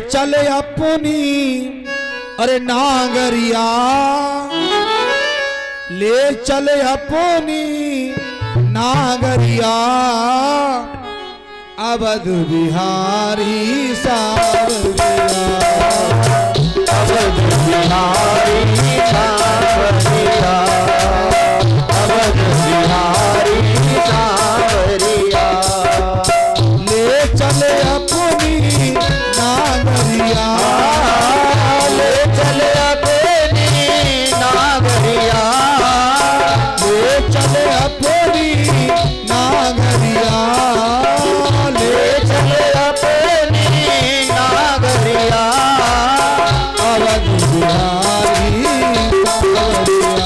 चले अपनी अरे नागरिया, ले चले अपनी नागरिया, अवध बिहारी सावरिया, अवध बिहारी सावरिया, अवध बिहारी सावरिया, ले चले अपनी नागरिया, ले चले अपनी नागरिया, ले चले अपनी नागरिया, ले चले अपनी नागरिया, अवध बिहारी सावरिया,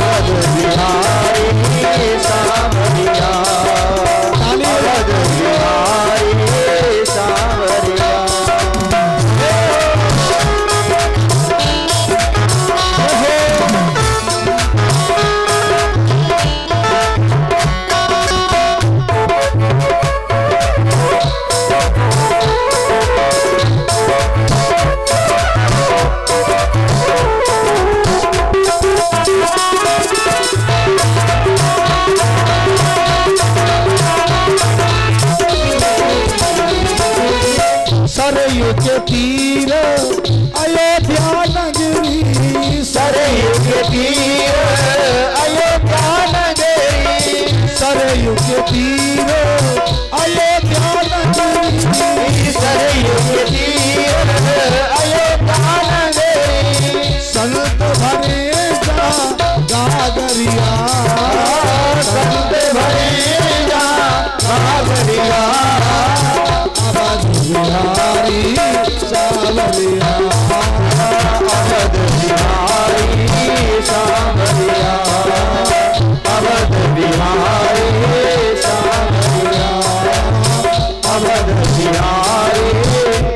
अवध बिहारी सावरिया, अवध बिहारी सावरिया। सरयू के तीर अयोध्या नगरी, सरयू के तीर अयोध्या नगरी, सरयू के तीर अयोध्या नगरी, सरयू के तीर अयोध्या नगरी, संत भरे जा गागरिया, संत भरे जा गागरिया, अवध बिहारी सावरिया, अवध बिहारी सावरिया, अवध बिहारी सावरिया, अवध बिहारी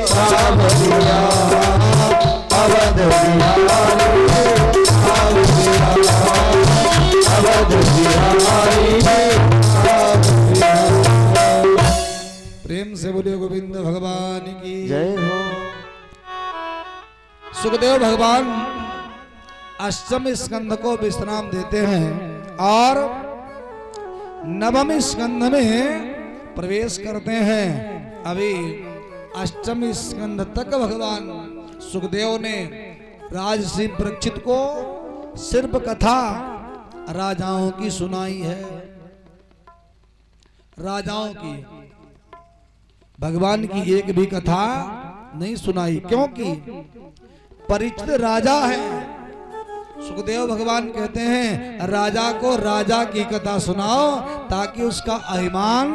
सावरिया, अवध बिहारी सावरिया, अवध बिहारी सावरिया। प्रेम से बोलिए गोविंद भगवान की जय हो। सुखदेव भगवान अष्टम स्कंध को विश्राम देते हैं और नवम स्कंध में प्रवेश करते हैं। अभी अष्टम स्कंध तक भगवान सुखदेव ने राजर्षि परीक्षित को सिर्फ कथा राजाओं की सुनाई है, राजाओं की, भगवान की एक भी कथा नहीं सुनाई, क्योंकि परिचित राजा है। सुखदेव भगवान कहते हैं राजा को राजा की कथा सुनाओ ताकि उसका अभिमान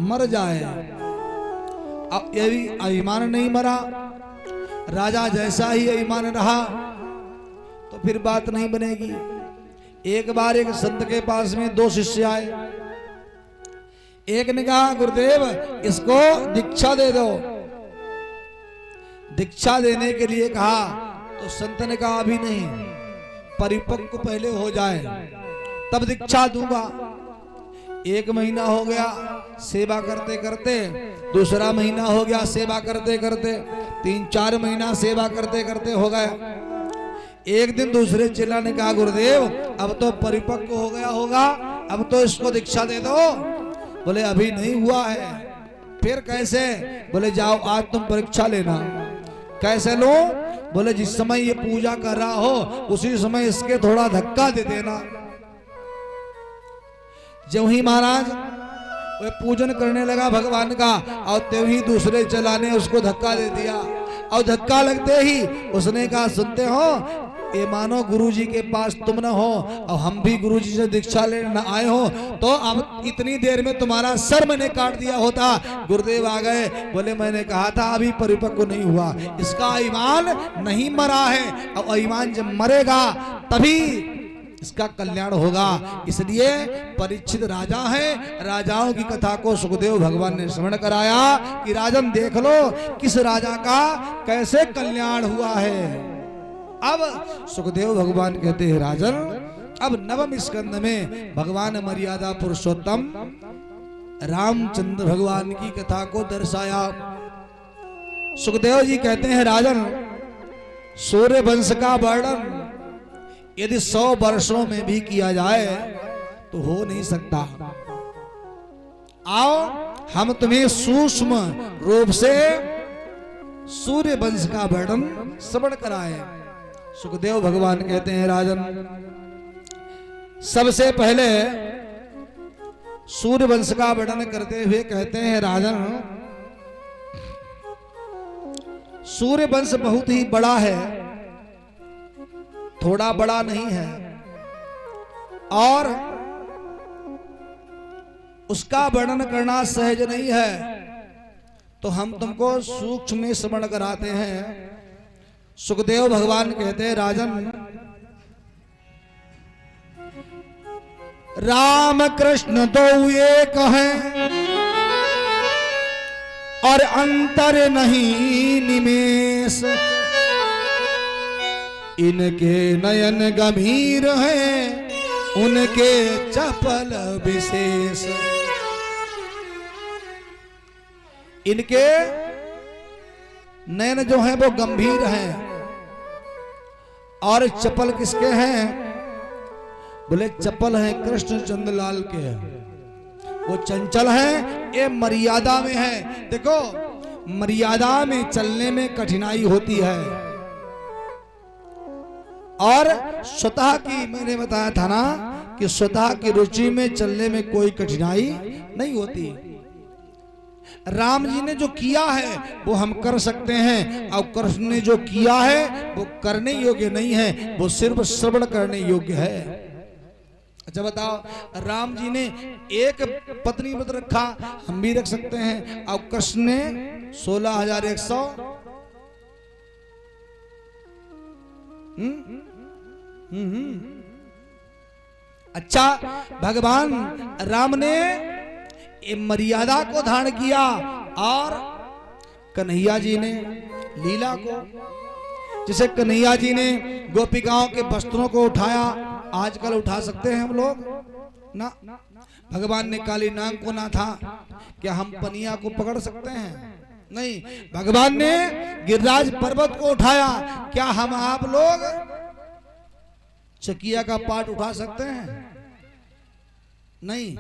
मर जाए। अब यदि अभिमान नहीं मरा, राजा जैसा ही अभिमान रहा तो फिर बात नहीं बनेगी। एक बार एक संत के पास में दो शिष्य आए। एक ने कहा गुरुदेव इसको दीक्षा दे दो। दीक्षा देने के लिए कहा तो संत ने कहा अभी नहीं, परिपक्व पहले हो जाए तब दीक्षा दूंगा। एक महीना हो गया सेवा करते करते, दूसरा महीना हो गया सेवा करते करते, 3-4 महीना सेवा करते करते हो गया। एक दिन दूसरे चेला ने कहा गुरुदेव अब तो परिपक्व हो गया होगा, अब तो इसको दीक्षा दे दो। बोले अभी नहीं हुआ है। फिर कैसे? बोले जाओ आज तुम परीक्षा लेना। कैसे लो? बोले जिस समय ये पूजा कर रहा हो उसी समय इसके थोड़ा धक्का दे देना। जब ही महाराज वो पूजन करने लगा भगवान का और त्यों ही दूसरे चेला ने उसको धक्का दे दिया। और धक्का लगते ही उसने कहा सुनते हो, ये मानो गुरुजी के पास तुम न हो और हम भी गुरुजी से दीक्षा लेने आए हो तो अब इतनी देर में तुम्हारा सर मैंने काट दिया होता। गुरुदेव आ गए, बोले मैंने कहा था अभी परिपक्व नहीं हुआ, इसका ईमान नहीं मरा है और ईमान जब मरेगा तभी इसका कल्याण होगा। इसलिए परीक्षित राजा है, राजाओं की कथा को सुखदेव भगवान ने स्मरण कराया कि राजन देख लो किस राजा का कैसे कल्याण हुआ है। अब सुखदेव भगवान कहते हैं राजन अब नवम स्कंद में भगवान मर्यादा पुरुषोत्तम रामचंद्र भगवान की कथा को दर्शाया। सुखदेव जी कहते हैं राजन, सूर्य वंश का वर्णन यदि 100 वर्षों में भी किया जाए तो हो नहीं सकता। आओ हम तुम्हें सूक्ष्म रूप से सूर्य वंश का वर्णन श्रवण कराए। सुखदेव भगवान कहते हैं राजन, सबसे पहले सूर्य वंश का वर्णन करते हुए कहते हैं राजन, सूर्य वंश बहुत ही बड़ा है, थोड़ा बड़ा नहीं है, और उसका वर्णन करना सहज नहीं है, तो हम तुमको सूक्ष्म में श्रवण कराते हैं। सुखदेव भगवान कहते हैं राजन, राम कृष्ण दो एक हैं और अंतर नहीं निमेष, इनके नयन गंभीर हैं उनके चपल विशेष। इनके नयन जो हैं वो गंभीर हैं, और चपल किसके हैं? बोले चपल हैं कृष्ण चंद्र लाल के, वो चंचल हैं, ये मर्यादा में है। देखो मर्यादा में चलने में कठिनाई होती है, और स्वतः की, मैंने बताया था ना कि स्वतः की रुचि में चलने में कोई कठिनाई नहीं होती। राम जी ने जो किया है वो हम कर सकते हैं, और कृष्ण ने जो किया है वो करने योग्य नहीं है, वो सिर्फ श्रवण करने योग्य है। अच्छा बताओ, राम जी ने एक पत्नी व्रत रखा, हम भी रख सकते हैं, और कृष्ण ने 16,100। अच्छा, भगवान राम ने ये मर्यादा को धारण किया, और कन्हैया जी ने लीला को, जैसे कन्हैया जी ने गोपिकाओं के वस्त्रों को उठाया, आजकल उठा सकते हैं हम लोग ना? भगवान ने काली नाग को ना था, क्या हम पनिया को पकड़ सकते हैं? नहीं। भगवान ने गिरिराज पर्वत को उठाया, क्या हम आप लोग चकिया का पाट उठा सकते हैं? नहीं।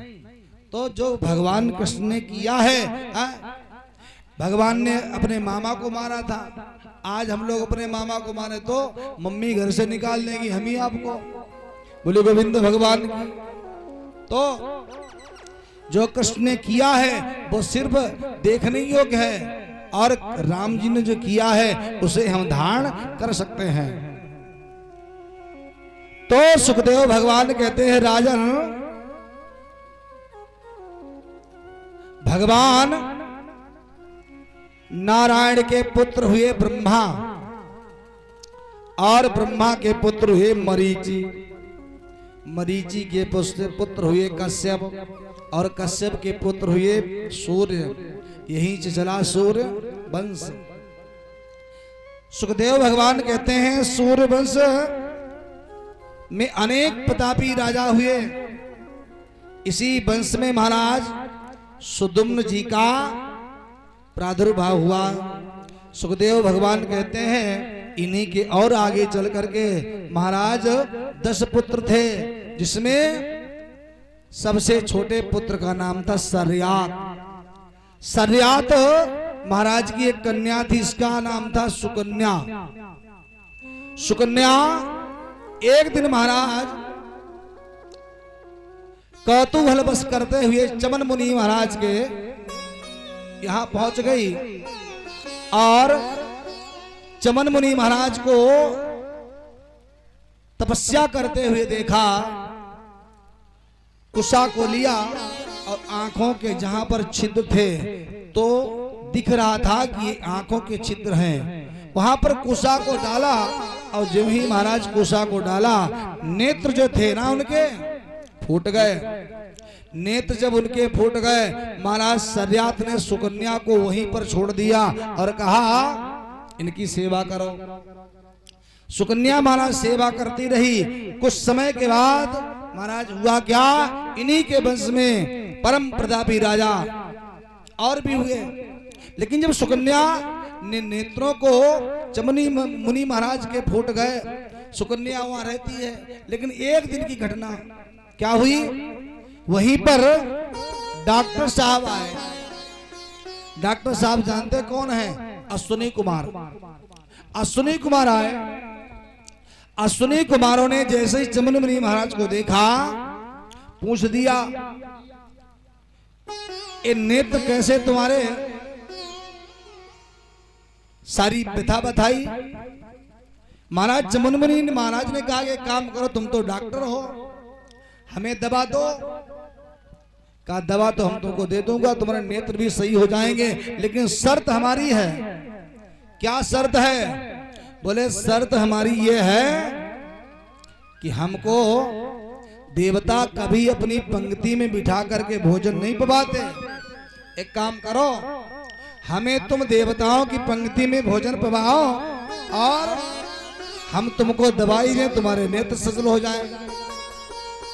तो जो भगवान कृष्ण ने किया है, भगवान ने अपने मामा को मारा था, आज हम लोग अपने मामा को मारे तो मम्मी घर से निकाल देगी हम ही आपको। बोले गोविंद भगवान की। तो जो कृष्ण ने किया है वो सिर्फ देखने योग्य है, और राम जी ने जो किया है उसे हम धारण कर सकते हैं। तो सुखदेव भगवान कहते हैं राजन, भगवान नारायण के पुत्र हुए ब्रह्मा, और ब्रह्मा के पुत्र हुए मरीचि, मरीचि के पुत्र हुए कश्यप, और कश्यप के पुत्र हुए सूर्य। यहीं से चला सूर्य वंश। सुखदेव भगवान कहते हैं सूर्य वंश में अनेक प्रतापी राजा हुए। इसी वंश में महाराज सुदुम्न जी का प्रादुर्भाव हुआ। सुखदेव भगवान कहते हैं इन्हीं के और आगे चल करके महाराज 10 पुत्र थे, जिसमें सबसे छोटे पुत्र का नाम था सर्यात। सर्यात महाराज की एक कन्या थी, इसका नाम था सुकन्या। सुकन्या एक दिन महाराज कौतूहल बस करते हुए चमन मुनि महाराज के यहां पहुंच गई, और चमन मुनि महाराज को तपस्या करते हुए देखा। कुशा को लिया और आंखों के जहां पर छिद्र थे तो दिख रहा था कि ये आंखों के छिद्र हैं, वहां पर कुशा को डाला, और जब ही महाराज कुशा को डाला नेत्र जो थे ना उनके फूट गए। नेत्र जब उनके फूट गए, महाराज सर्यात ने सुकन्या को वहीं पर छोड़ दिया और कहा इनकी सेवा करो। सुकन्या महाराज सेवा करती रही। कुछ समय के बाद महाराज हुआ क्या, इन्हीं के वंश में परम प्रतापी राजा और भी हुए। लेकिन जब सुकन्या नेत्रों को चमनी मुनि महाराज के फूट गए। सुकन्या वहां रहती है, लेकिन एक दिन की घटना क्या हुई, वहीं पर डॉक्टर साहब आए। डॉक्टर साहब जानते कौन है? अश्विनी कुमार। अश्विनी कुमार आए। अश्विनी कुमारों ने जैसे ही चमन मुनि महाराज को देखा, पूछ दिया, ये नेत्र कैसे तुम्हारे? सारी व्यथा बताई। महाराज चमन मुनि महाराज ने कहा, एक काम करो, तुम तो डॉक्टर हो, हमें दवा दो। कहा दवा तो हम तुमको दे दूंगा, तुम्हारे नेत्र भी सही हो जाएंगे, लेकिन शर्त हमारी है। क्या शर्त है? बोले शर्त हमारी ये है कि हमको देवता कभी अपनी पंक्ति में बिठा करके भोजन नहीं पवाते। एक काम करो, हमें तुम देवताओं की पंक्ति में भोजन पवाओ और हम तुमको दवाई दें, तुम्हारे नेत्र सजल हो जाए।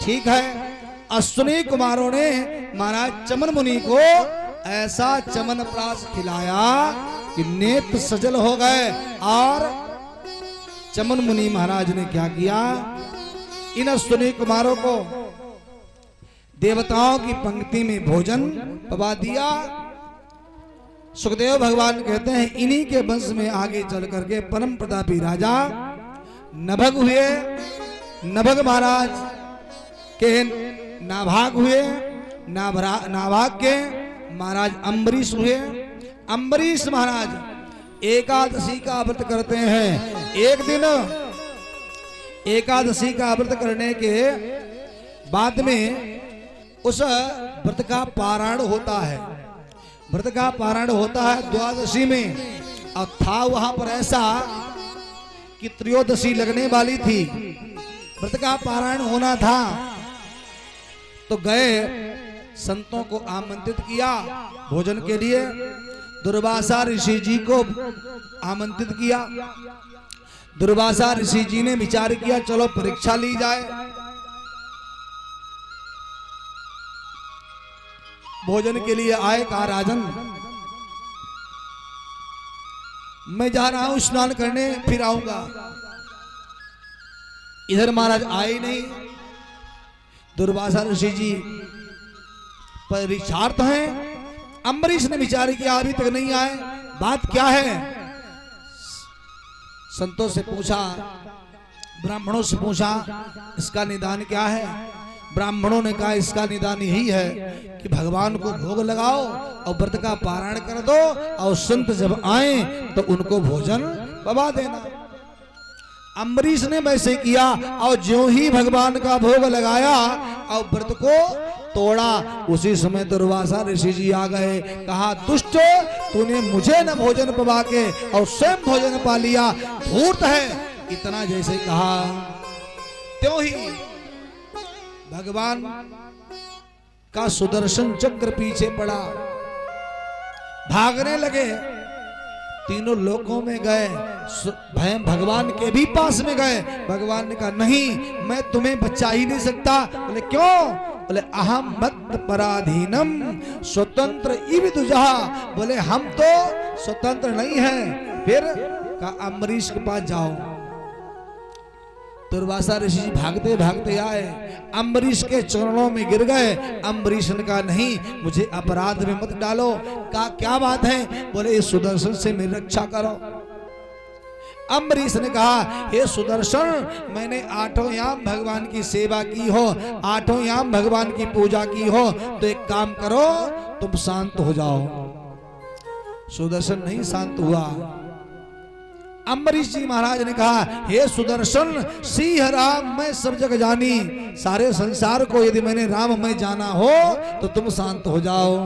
ठीक है। अश्विनी कुमारों ने महाराज चमन मुनि को ऐसा चमन प्राश खिलाया कि नेत्र सजल हो गए। और चमन मुनि महाराज ने क्या किया, इन अश्विनी कुमारों को देवताओं की पंक्ति में भोजन पवा दिया। सुखदेव भगवान कहते हैं, इन्हीं के वंश में आगे चल करके परम प्रतापी राजा नभग हुए। नभग महाराज के नाभाग हुए। नाभाग के महाराज अम्बरीश हुए। अम्बरीश महाराज एकादशी का व्रत करते हैं। एक दिन एकादशी का व्रत करने के बाद में उस व्रत का पारायण होता है। व्रत का पारायण होता है द्वादशी में। और था वहां पर ऐसा कि त्रयोदशी लगने वाली थी, व्रत का पारायण होना था, तो गए, संतों को आमंत्रित किया भोजन के लिए। दुर्वासा ऋषि जी को आमंत्रित किया। दुर्वासा ऋषि जी ने विचार किया, चलो परीक्षा ली जाए। भोजन के लिए आए। कहा राजन, मैं जा रहा हूं स्नान करने, फिर आऊंगा। इधर महाराज आए नहीं। दुर्वासा ऋषि जी परीक्षार्थ हैं। अम्बरीश ने विचार किया, अभी तक नहीं आए, बात क्या है? संतों से पूछा, ब्राह्मणों से पूछा, इसका निदान क्या है? ब्राह्मणों ने कहा, इसका निदान यही है कि भगवान को भोग लगाओ और व्रत का पारायण कर दो, और संत जब आए तो उनको भोजन पवा देना। अम्बरीश ने वैसे किया, और जो ही भगवान का भोग लगाया और व्रत को तोड़ा, उसी समय दुर्वासा ऋषि जी आ गए। कहा, दुष्ट, तूने मुझे न भोजन पवा के और स्वयं भोजन पा लिया, धूर्त है। इतना जैसे कहा, त्यों ही भगवान का सुदर्शन चक्र पीछे पड़ा, भागने लगे। तीनों लोकों में गए, भगवान के भी पास में गए। भगवान ने कहा, नहीं, मैं तुम्हें बचा ही नहीं सकता। बोले क्यों? बोले अहम मत पराधीनम स्वतंत्र इव दुजहा। बोले हम तो स्वतंत्र नहीं हैं। फिर कहा, अम्बरीश के पास जाओ। दुर्वासा ऋषि जी भागते भागते आए, अम्बरीश के चरणों में गिर गए। अम्बरीश ने कहा, नहीं, मुझे अपराध में मत डालो। कहा, क्या बात है? बोले, इस सुदर्शन से मेरी रक्षा करो। अम्बरीश ने कहा, हे सुदर्शन, मैंने 8 याम भगवान की सेवा की हो, 8 याम भगवान की पूजा की हो, तो एक काम करो, तुम शांत हो जाओ। सुदर्शन नहीं शांत हुआ। अम्बरीश जी महाराज ने कहा, हे सुदर्शन, सिंह राम मैं सब जग जानी, सारे संसार को यदि मैंने राम मैं जाना हो तो तुम शांत हो जाओ।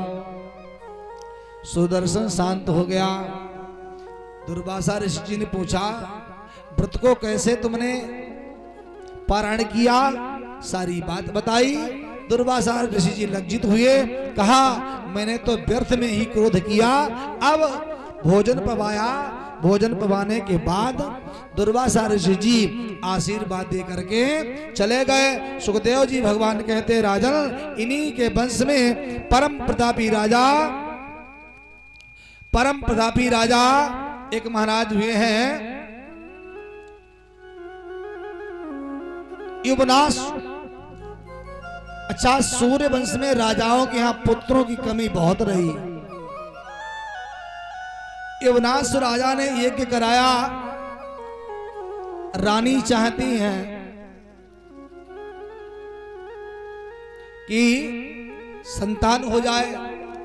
सुदर्शन शांत हो गया। दुर्वासा ऋषि जी ने पूछा, व्रत को कैसे तुमने पारायण किया? सारी बात बताई। दुर्वासा ऋषि जी लज्जित हुए। कहा, मैंने तो व्यर्थ में ही क्रोध किया। अब भोजन पवाया। भोजन पवाने के बाद दुर्वासा ऋषि जी आशीर्वाद दे करके चले गए। सुखदेव जी भगवान कहते, राजन, इन्हीं के वंश में परम प्रतापी राजा एक महाराज हुए हैं युवनाश। अच्छा, सूर्य वंश में राजाओं के यहां पुत्रों की कमी बहुत रही। युवनाश राजा ने यज्ञ कराया, रानी चाहती हैं कि संतान हो जाए,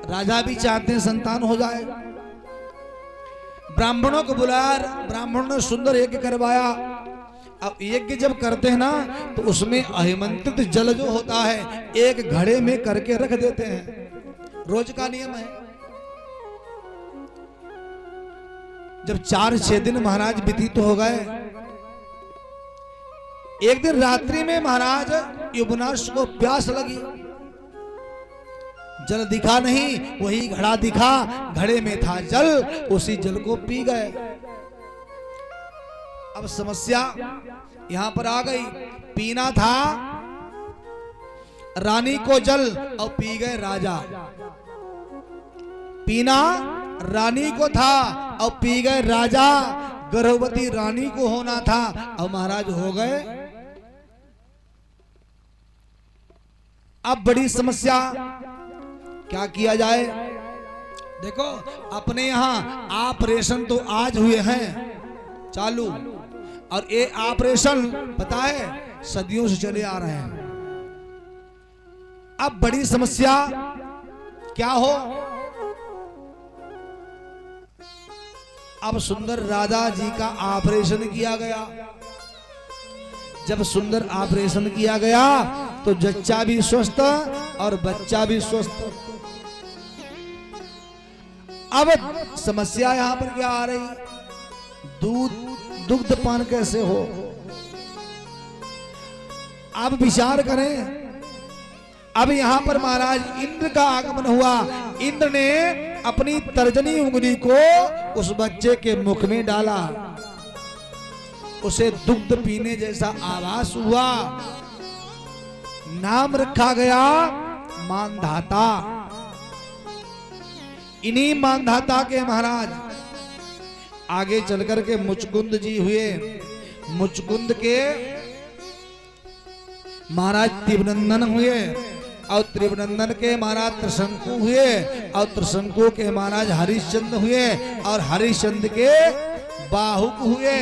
राजा भी चाहते हैं संतान हो जाए। ब्राह्मणों को बुलाया, ब्राह्मणों ने सुंदर यज्ञ करवाया। अब यज्ञ जब करते हैं ना तो उसमें अहिमंत्रित जल जो होता है एक घड़े में करके रख देते हैं, रोज का नियम है। जब 4-6 दिन महाराज व्यतीत हो गए, एक दिन रात्रि में महाराज युवनाश को प्यास लगी, जल दिखा नहीं, वही घड़ा दिखा, घड़े में था जल, उसी जल को पी गए। अब समस्या यहां पर आ गई, पीना था रानी को जल और पी गए राजा, पीना रानी को था और पी गए राजा, गर्भवती रानी को होना था और महाराज हो गए। अब बड़ी समस्या, क्या किया जाए? देखो अपने यहां ऑपरेशन तो आज हुए हैं चालू, और ये ऑपरेशन पता है सदियों से चले आ रहे हैं। अब बड़ी समस्या क्या हो? अब सुंदर राजा जी का ऑपरेशन किया गया। जब सुंदर ऑपरेशन किया गया तो जच्चा भी स्वस्थ और बच्चा भी स्वस्थ। अब समस्या यहां पर क्या आ रही? दुग्ध पान कैसे हो? अब विचार करें। अब यहां पर महाराज इंद्र का आगमन हुआ। इंद्र ने अपनी तर्जनी उंगली को उस बच्चे के मुख में डाला, उसे दुग्ध पीने जैसा आभास हुआ। नाम रखा गया मानधाता। इन्हीं मानधाता के महाराज आगे चलकर के मुचकुंद जी हुए। मुचकुंद के महाराज त्रिभुवनंदन हुए और त्रिभुवनंदन के महाराज त्रिशंकु हुए और त्रिशंकु के महाराज हरिश्चंद्र हुए और हरिश्चंद्र के बाहुक हुए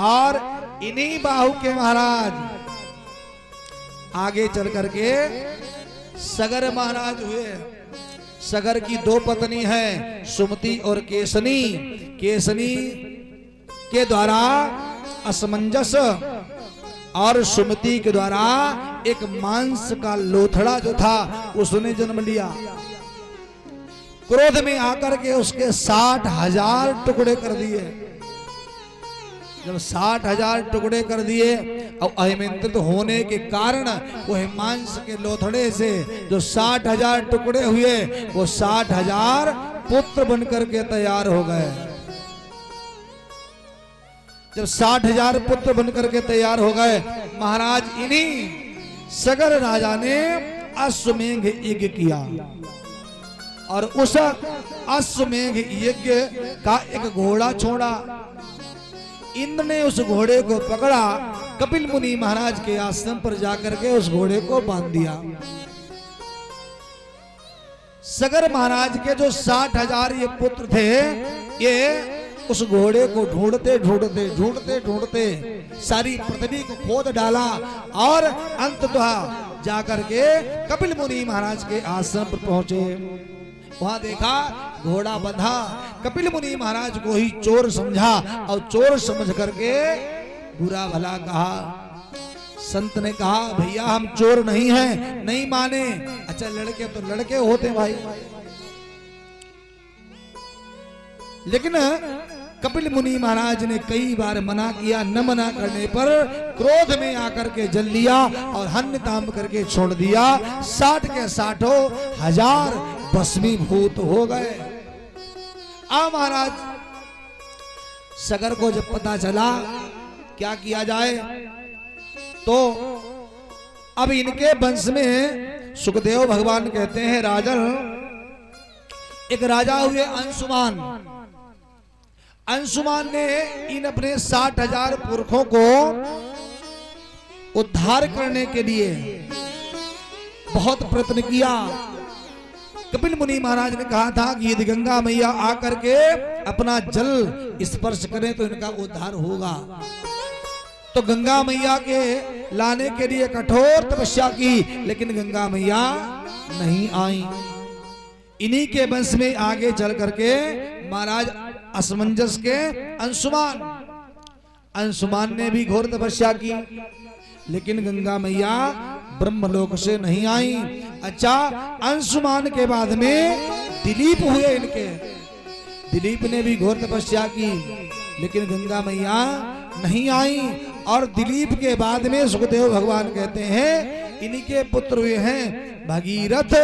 और इन्हीं बाहु के महाराज आगे चल करके सगर महाराज हुए। सगर की 2 पत्नी है, सुमति और केसनी। केसनी के द्वारा असमंजस और सुमति के द्वारा एक मांस का लोथड़ा जो था उसने जन्म लिया। क्रोध में आकर के उसके 60,000 टुकड़े कर दिए। जब 60,000 टुकड़े कर दिए और अहिमंत्रित होने के कारण वह मांस के लोथड़े से जो 60,000 टुकड़े हुए वो 60,000 पुत्र बनकर के तैयार हो गए। जब 60,000 पुत्र बनकर के तैयार हो गए, महाराज इन्हीं सगर राजा ने अश्वमेघ यज्ञ किया और उस अश्वमेघ यज्ञ का एक घोड़ा छोड़ा। इंद्र ने उस घोड़े को पकड़ा, कपिल मुनि महाराज के आश्रम पर जाकर के उस घोड़े को बांध दिया। सगर महाराज के जो 60,000 ये पुत्र थे, ये उस घोड़े को ढूंढते ढूंढते ढूंढते ढूंढते सारी पृथ्वी को खोद डाला और अंततः जाकर के कपिल मुनि महाराज के आश्रम पर पहुंचे। वहां देखा घोड़ा बंधा। कपिल मुनि महाराज को ही चोर समझा और चोर समझ करके बुरा भला कहा। संत ने कहा भैया हम चोर नहीं हैं। नहीं माने। अच्छा लड़के तो लड़के होते भाई। लेकिन कपिल मुनि महाराज ने कई बार मना किया। न मना करने पर क्रोध में आकर के जल लिया और हन्न ताम करके छोड़ दिया। 60 के 60,000 भस्मीभूत हो गए। आ महाराज सगर को जब पता चला क्या किया जाए, तो अब इनके वंश में सुखदेव भगवान कहते हैं राजन, एक राजा हुए अंशुमान। अंशुमान ने इन अपने 60,000 पुरखों को उद्धार करने के लिए बहुत प्रयत्न किया। कपिल मुनि महाराज ने कहा था कि यदि गंगा मैया आकर के अपना जल स्पर्श करें तो इनका उद्धार होगा। तो गंगा मैया के लाने के लिए कठोर तपस्या की, लेकिन गंगा मैया नहीं आई। इन्हीं के वंश में आगे चल करके महाराज असमंजस के अंशुमान ने भी घोर तपस्या की, लेकिन गंगा मैया ब्रह्मलोक से नहीं आई। अच्छा, अंशुमान के बाद में दिलीप हुए इनके। दिलीप ने भी घोर तपस्या की, लेकिन गंगा मैया नहीं आई। और दिलीप के बाद में सुखदेव भगवान कहते हैं इनके पुत्र हुए हैं भगीरथ।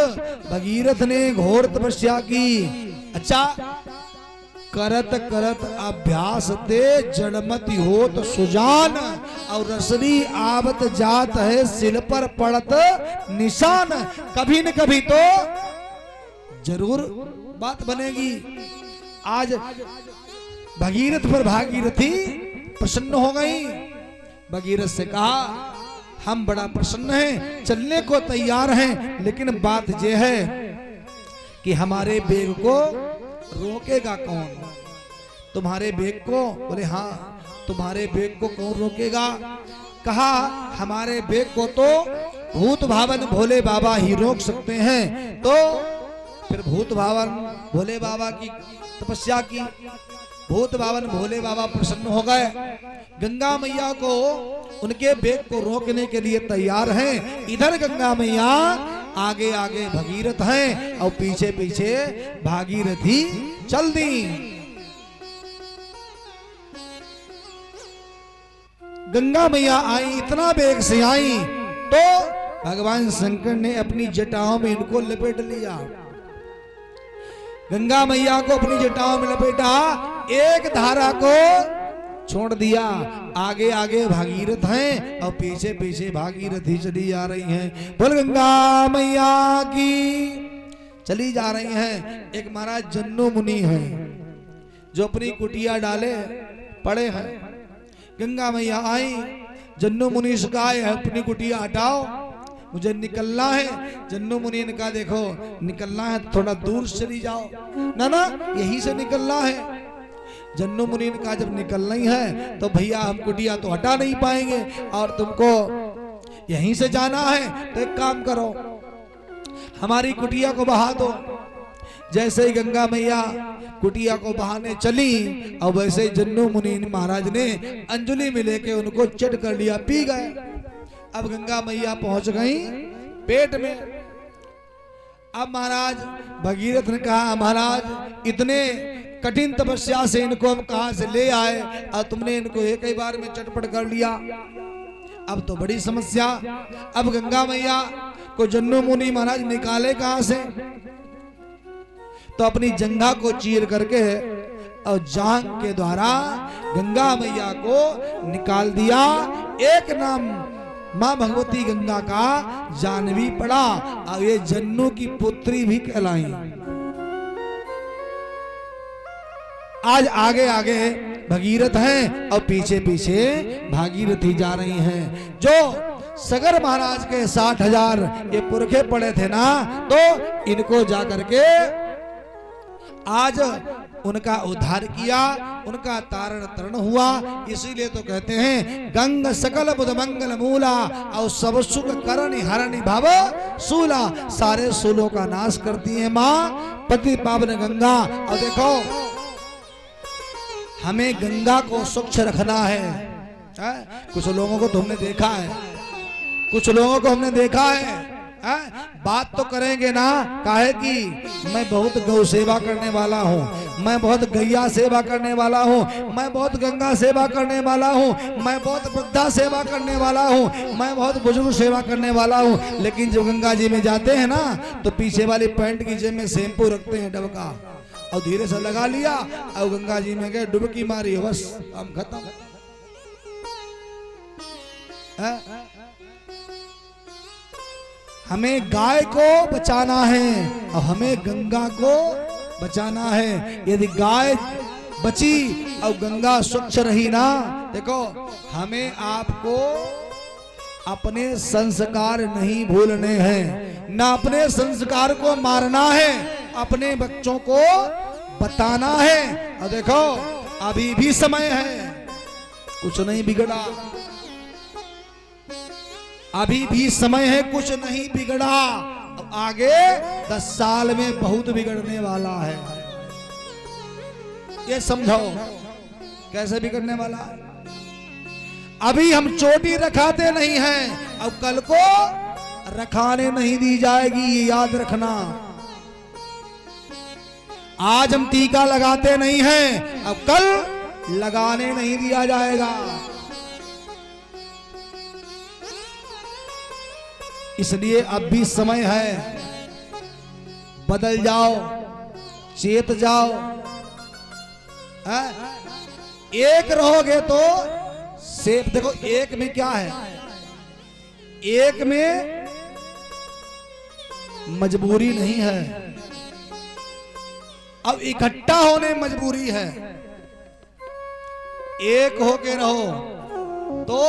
भगीरथ ने घोर तपस्या की। अच्छा, करत करत अभ्यास ते जड़मति होत सुजान, और रसरी आवत जात है सिल पर पड़त निशान। कभी न कभी तो जरूर बात बनेगी। आज भगीरथ पर भागीरथी प्रसन्न हो गई। भगीरथ से कहा हम बड़ा प्रसन्न हैं, चलने को तैयार हैं, लेकिन बात यह है कि हमारे बेग को रोकेगा कौन? तुम्हारे बेग को? बोले हाँ, तुम्हारे बेग को कौन रोकेगा? कहा हमारे बेग को तो भूत भावन भोले बाबा ही रोक सकते हैं। तो फिर भूत भावन भोले बाबा की तपस्या की। भूत भावन भोले बाबा प्रसन्न हो गए। गंगा मैया को उनके बेग को रोकने के लिए तैयार हैं। इधर गंगा मैया आगे आगे भगीरथ हैं और पीछे पीछे भागीरथी चल दी। गंगा मैया आई, इतना बेग से आई तो भगवान शंकर ने अपनी जटाओं में इनको लपेट लिया। गंगा मैया को अपनी जटाओं में लपेटा, एक धारा को छोड़ दिया। आगे आगे भागीरथ हैं और पीछे पीछे भागीरथी चली जा रही हैं। बोल गंगा मैया की। चली जा रही हैं। एक महाराज जन्नू मुनि हैं जो अपनी कुटिया डाले पड़े हैं। गंगा मैया आई, जन्नू मुनि से कहा है अपनी कुटिया हटाओ, मुझे निकलना है। जन्नू मुनि ने कहा देखो निकलना है तो थोड़ा दूर से चली जाओ। ना ना, यहीं से निकलना है। जन्नू मुनि ने कहा जब निकलना ही है तो भैया हम कुटिया तो हटा नहीं पाएंगे और तुमको यहीं से जाना है, तो एक काम करो हमारी कुटिया को बहा दो। जैसे ही गंगा मैया कुटिया को बहाने चली और वैसे ही जन्नू मुनि महाराज ने अंजलि में लेके उनको चट कर लिया, पी गए। अब गंगा मैया पहुंच गई पेट में। अब महाराज भगीरथ ने कहा महाराज इतने कठिन तपस्या से इनको हम कहां से ले आए और तुमने इनको एक ही बार में चटपट कर लिया। अब तो बड़ी समस्या। अब गंगा मैया को जन्नू मुनि महाराज निकाले कहां से? तो अपनी जंघा को चीर करके और जांग के द्वारा गंगा मैया को निकाल दिया। एक नाम मां भगवती गंगा का जानवी पड़ा और ये जन्नू की पुत्री भी कहलाई। आज आगे आगे भगीरथ हैं और पीछे पीछे भागीरथी जा रही हैं। जो सगर महाराज के 60,000 ये पुरखे पड़े थे ना, तो इनको जाकर के आज उनका उद्धार किया, उनका तारण तरण हुआ। इसीलिए तो कहते हैं गंग सकल बुध मंगल मूला और सब सुख करणी हरणी भव सूला। सारे सूलों का नाश करती है माँ पति पावन गंगा। और देखो हमें गंगा को स्वच्छ रखना है। कुछ लोगों को तो हमने देखा है, कुछ लोगों को हमने देखा है बात तो करेंगे ना, काहे कि मैं बहुत गौ सेवा करने वाला हूँ, मैं बहुत गैया सेवा करने वाला हूँ, मैं बहुत गंगा सेवा करने वाला हूँ, मैं बहुत वृद्धा सेवा करने वाला हूँ, मैं बहुत बुजुर्ग सेवा करने वाला हूँ। लेकिन जब गंगा जी में जाते हैं ना तो पीछे वाली पैंट की जेब में शैम्पू रखते हैं डबका और धीरे से लगा लिया और गंगा जी में गए डुबकी मारी, बस हम खत्म। हमें गाय को बचाना है और हमें गंगा को बचाना है। यदि गाय बची और गंगा स्वच्छ रही ना। देखो हमें आपको अपने संस्कार नहीं भूलने हैं, ना अपने संस्कार को मारना है, अपने बच्चों को बताना है। और देखो अभी भी समय है, कुछ नहीं बिगड़ा, अभी भी समय है, कुछ नहीं बिगड़ा। अब आगे 10 साल में बहुत बिगड़ने वाला है, ये समझो कैसे बिगड़ने वाला है। अभी हम चोटी रखाते नहीं हैं, अब कल को रखाने नहीं दी जाएगी, ये याद रखना। आज हम टीका लगाते नहीं हैं, अब कल लगाने नहीं दिया जाएगा। इसलिए अब भी समय है, बदल जाओ, चेत जाओ। एक रहोगे तो सेफ। देखो एक में क्या है, एक में मजबूरी नहीं है, अब इकट्ठा होने मजबूरी है। एक होके रहो तो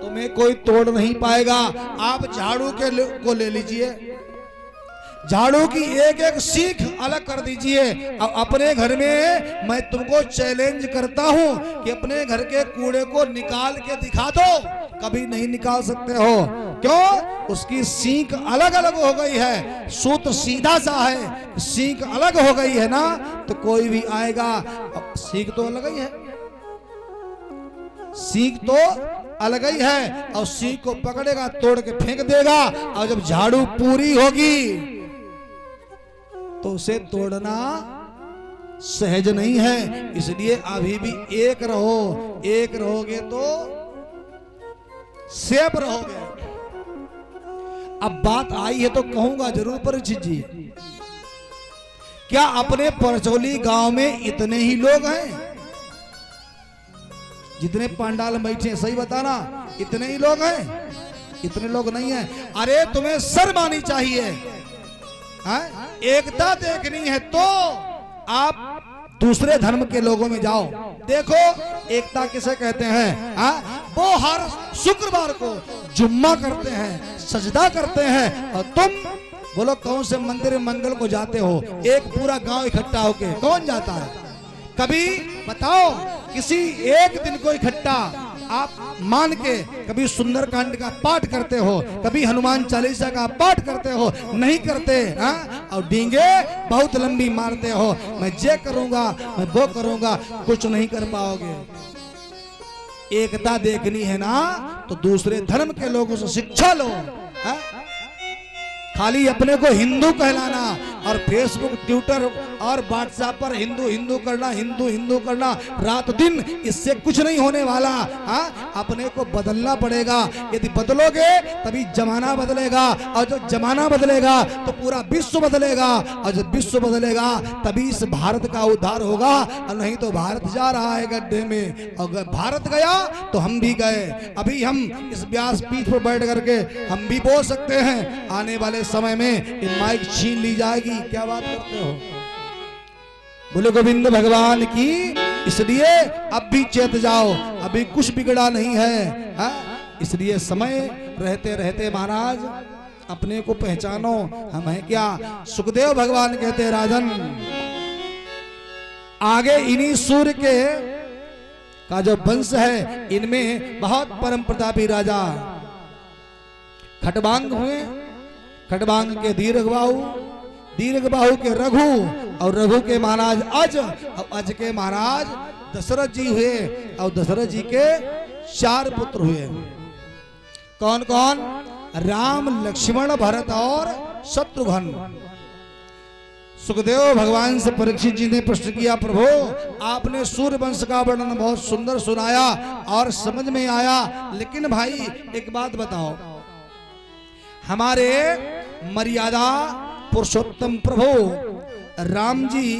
तुम्हें कोई तोड़ नहीं पाएगा। आप झाड़ू को ले लीजिए, झाड़ू की एक एक सीख अलग कर दीजिए। अब अपने घर में मैं तुमको चैलेंज करता हूं कि अपने घर के कूड़े को निकाल के दिखा दो, कभी नहीं निकाल सकते हो। क्यों? उसकी सीख अलग अलग हो गई है, सूत्र सीधा सा है, सीख अलग हो गई है ना, तो कोई भी आएगा। अब सीख तो अलग ही है, सीख तो अलग ही है, और सीख को पकड़ेगा, तोड़ के फेंक देगा। और जब झाड़ू पूरी होगी तो उसे तोड़ना सहज नहीं है। इसलिए अभी भी एक रहो, एक रहोगे तो सेफ रहोगे। अब बात आई है तो कहूंगा जरूर परीक्षित जी, क्या अपने परचौली गांव में इतने ही लोग हैं जितने पंडाल में बैठे? सही बताना, इतने ही लोग हैं? इतने लोग नहीं हैं। अरे तुम्हें शर्म आनी चाहिए, है? एकता देखनी है तो आप दूसरे धर्म के लोगों में जाओ, देखो एकता किसे कहते हैं। वो हर शुक्रवार को जुम्मा करते हैं, सजदा करते हैं, और तुम बोलो कौन से मंदिर मंगल को जाते हो? एक पूरा गांव इकट्ठा होके कौन जाता है? कभी बताओ किसी एक दिन को इकट्ठा आप मान के कभी सुंदरकांड का पाठ करते हो, कभी हनुमान चालीसा का पाठ करते हो? नहीं करते। और डींगे बहुत लंबी मारते हो, मैं ये करूंगा, मैं वो करूंगा, कुछ नहीं कर पाओगे। एकता देखनी है ना तो दूसरे धर्म के लोगों से शिक्षा लो। खाली अपने को हिंदू कहलाना और फेसबुक, ट्विटर और व्हाट्सएप पर हिंदू हिंदू करना, हिंदू हिंदू करना रात दिन, इससे कुछ नहीं होने वाला। अपने को बदलना पड़ेगा। यदि बदलोगे तभी जमाना बदलेगा, और जो जमाना बदलेगा तो पूरा विश्व बदलेगा, और जब विश्व बदलेगा तभी इस भारत का उद्धार होगा। और नहीं तो भारत जा रहा है गड्ढे में, और अगर भारत गया तो हम भी गए। अभी हम इस व्यास पीठ पर बैठ करके हम भी बोल सकते हैं, आने वाले समय में ये माइक छीन ली जाएगी। क्या बात करते हो? बोले गोविंद भगवान की। इसलिए अब भी चेत जाओ, अभी कुछ बिगड़ा नहीं है। इसलिए समय रहते रहते महाराज अपने को पहचानो, हम हैं क्या। सुखदेव भगवान कहते हैं राजन, आगे इन्हीं सूर्य के का जो वंश है, इनमें बहुत परम प्रतापी राजा खटवांग हुए। खटवांग के दीर्घबाहु, दीर्घबाहु के रघु, और रघु के महाराज अज, और अज के महाराज दशरथ जी हुए। और दशरथ जी के 4 पुत्र हुए। कौन कौन? राम, लक्ष्मण, भरत और शत्रुघ्न। सुखदेव भगवान से परीक्षित जी ने प्रश्न किया, प्रभु आपने सूर्य वंश का वर्णन बहुत सुंदर सुनाया और समझ में आया, लेकिन भाई एक बात बताओ, हमारे मर्यादा पुरुषोत्तम प्रभु राम जी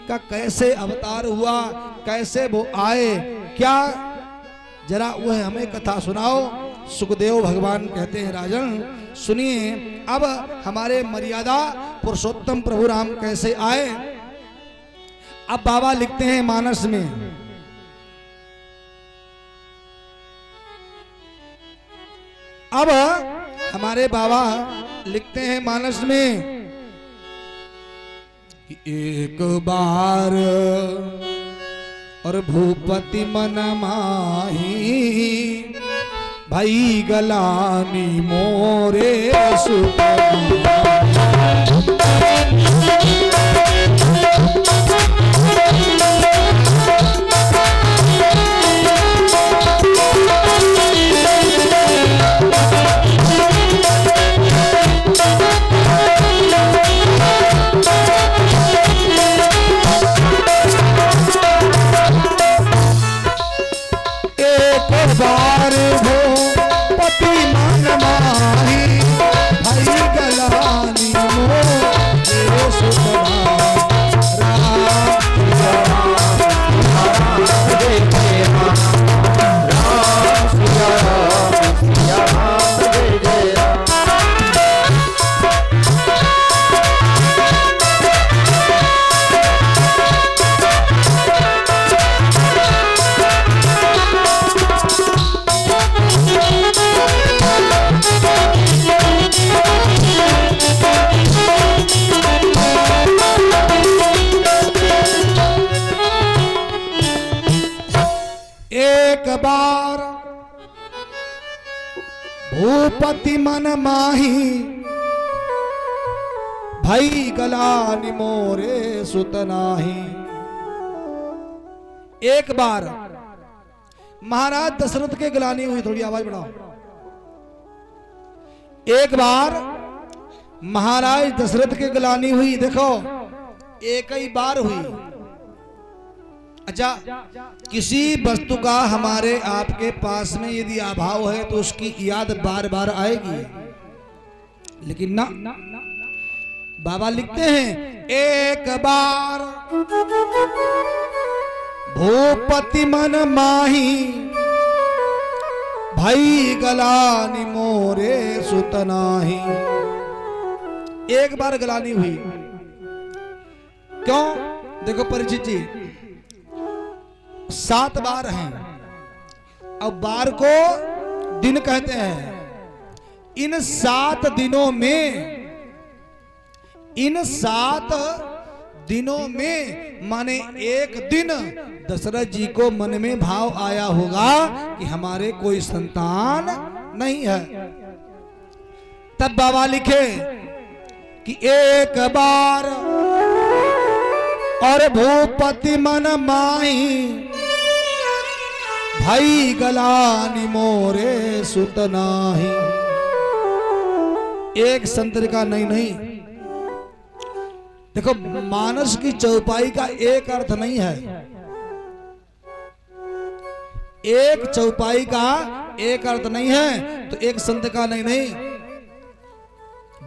का कैसे अवतार हुआ, कैसे वो आए, क्या जरा वह हमें कथा सुनाओ। सुखदेव भगवान कहते हैं राजन सुनिए, अब हमारे मर्यादा पुरुषोत्तम प्रभु राम कैसे आए। अब बाबा लिखते हैं मानस में, अब हमारे बाबा लिखते हैं मानस में कि एक बार और भूपति मन माही भाई गलानी मोरे सुपना। बार हो पति मन माही भाई गलानी मोरे सुपना। एक बार भूपति मन माही भाई गलानी मोरे सुतनाही। एक बार महाराज दशरथ के गलानी हुई, थोड़ी आवाज बढ़ाओ। एक बार महाराज दशरथ के गलानी हुई, देखो एक ही बार हुई। अच्छा, किसी वस्तु का हमारे आपके पास में यदि अभाव है तो उसकी याद बार बार आएगी, लेकिन ना, बाबा लिखते हैं एक बार भूपति मन माही भाई गलानी मोरे सुतनाही। एक बार गलानी हुई, क्यों? देखो परीक्षित जी, 7 बार हैं। अब बार को दिन कहते हैं। इन 7 दिनों में, इन 7 दिनों में माने एक दिन दशरथ जी को मन में भाव आया होगा कि हमारे कोई संतान नहीं है। तब बाबा लिखे कि एक बार और भूपति मन माही भाई गलानी मोरे सुतनाही। एक संतर का नहीं, देखो मानस की चौपाई का एक अर्थ नहीं है, एक चौपाई का एक अर्थ नहीं है, तो एक संत का नहीं,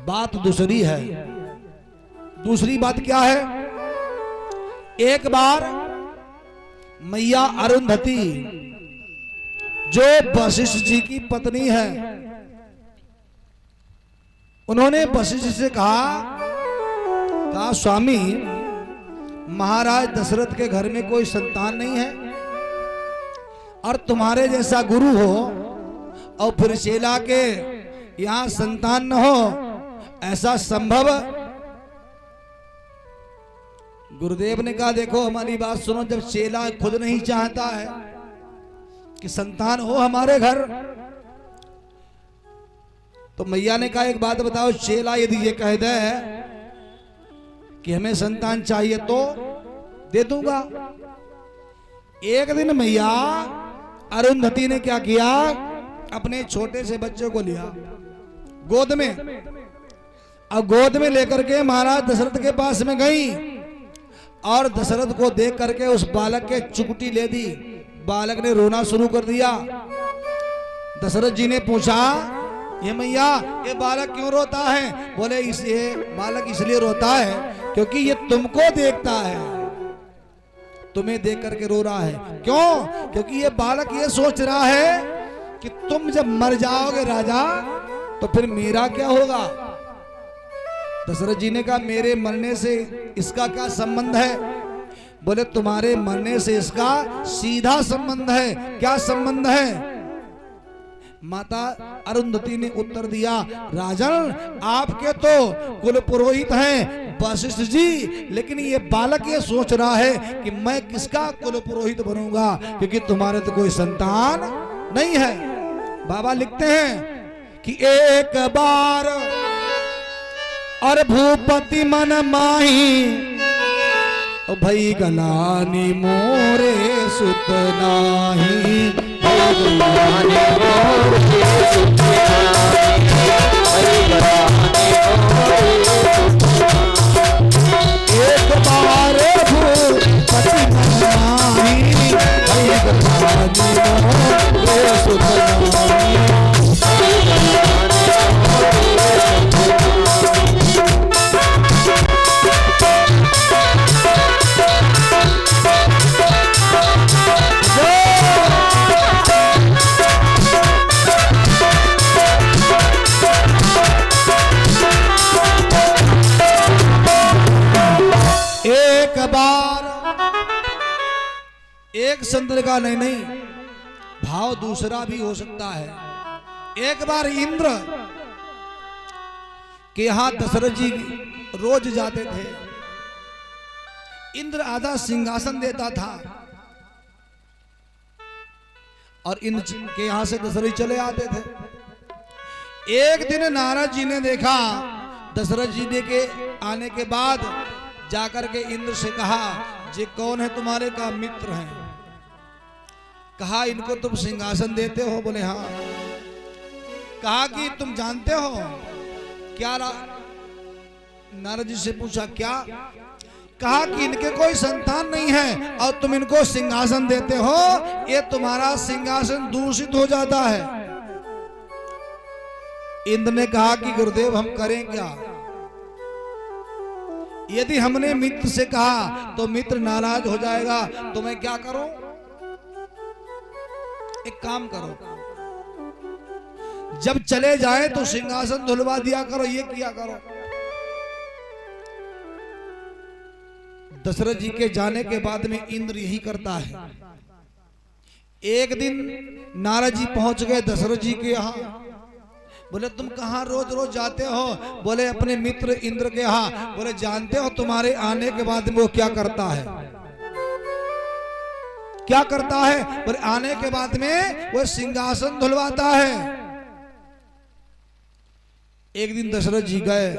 बात दूसरी है। दूसरी बात क्या है? एक बार मैया अरुंधति जो वशिष्ठ जी की पत्नी है, उन्होंने वशिष्ठ से कहा स्वामी, महाराज दशरथ के घर में कोई संतान नहीं है और तुम्हारे जैसा गुरु हो और फिर चेला के यहां संतान न हो, ऐसा संभव? गुरुदेव ने कहा देखो हमारी बात सुनो, जब चेला खुद नहीं चाहता है कि संतान हो हमारे घर, तो मैया ने कहा एक बात बताओ, चेला यदि ये कह दे कि हमें संतान चाहिए तो दे दूंगा। एक दिन मैया अरुंधति ने क्या किया, अपने छोटे से बच्चे को लिया गोद में, अब गोद में लेकर के महाराज दशरथ के पास में गई और दशरथ को देख करके उस बालक के चुकटी ले दी। बालक ने रोना शुरू कर दिया। दशरथ जी ने पूछा, ये मैया ये बालक क्यों रोता है? बोले ये बालक इसलिए रोता है क्योंकि ये तुमको देखता है, तुम्हें देख करके रो रहा है। क्यों? क्योंकि ये बालक ये सोच रहा है कि तुम जब मर जाओगे राजा तो फिर मेरा क्या होगा। दशरथ जी ने कहा मेरे मरने से इसका क्या संबंध है? बोले तुम्हारे मरने से इसका सीधा संबंध है। क्या संबंध है? माता अरुंधति ने उत्तर दिया, राजन आपके तो कुल पुरोहित हैं वशिष्ठ जी, लेकिन ये बालक ये सोच रहा है कि मैं किसका कुल पुरोहित बनूंगा, क्योंकि तुम्हारे तो कोई संतान नहीं है। बाबा लिखते हैं कि एक बार और भूपति मन माही, भई गलानी मोरे सुत नाही, गलानी मोरे सुत नाही, गलानी मोरे सुत नाही। एक बार भूपति मन माही, भई गलानी मोरे सुत नाही। एक बार, एक संत का नहीं, भाव दूसरा भी हो सकता है। एक बार इंद्र के यहां दशरथ जी रोज जाते थे। इंद्र आधा सिंहासन देता था और इंद्र के यहां से दशरथ जी चले आते थे। एक दिन नारद जी ने देखा दशरथ जी के आने के बाद, जाकर के इंद्र से कहा, ये कौन है तुम्हारे का मित्र हैं? कहा इनको तुम सिंहासन देते हो? बोले हाँ। कहा कि तुम जानते हो क्या? नारद जी से पूछा क्या? कहा कि इनके कोई संतान नहीं है और तुम इनको सिंहासन देते हो, ये तुम्हारा सिंहासन दूषित हो जाता है। इंद्र ने कहा कि गुरुदेव हम करें क्या? यदि हमने मित्र से कहा तो मित्र नाराज हो जाएगा, तो मैं क्या करूं? एक काम करो, जब चले जाए तो सिंहासन धुलवा दिया करो, ये किया करो। दशरथ जी के जाने के बाद में इंद्र यही करता है। एक दिन नारद जी पहुंच गए दशरथ जी के यहाँ। बोले तुम कहाँ रोज रोज जाते हो? बोले अपने मित्र इंद्र के यहाँ। बोले जानते हो तुम्हारे आने के बाद में वो क्या करता है? क्या करता है? बोले आने के बाद में वो सिंहासन धुलवाता है। एक दिन दशरथ जी गए,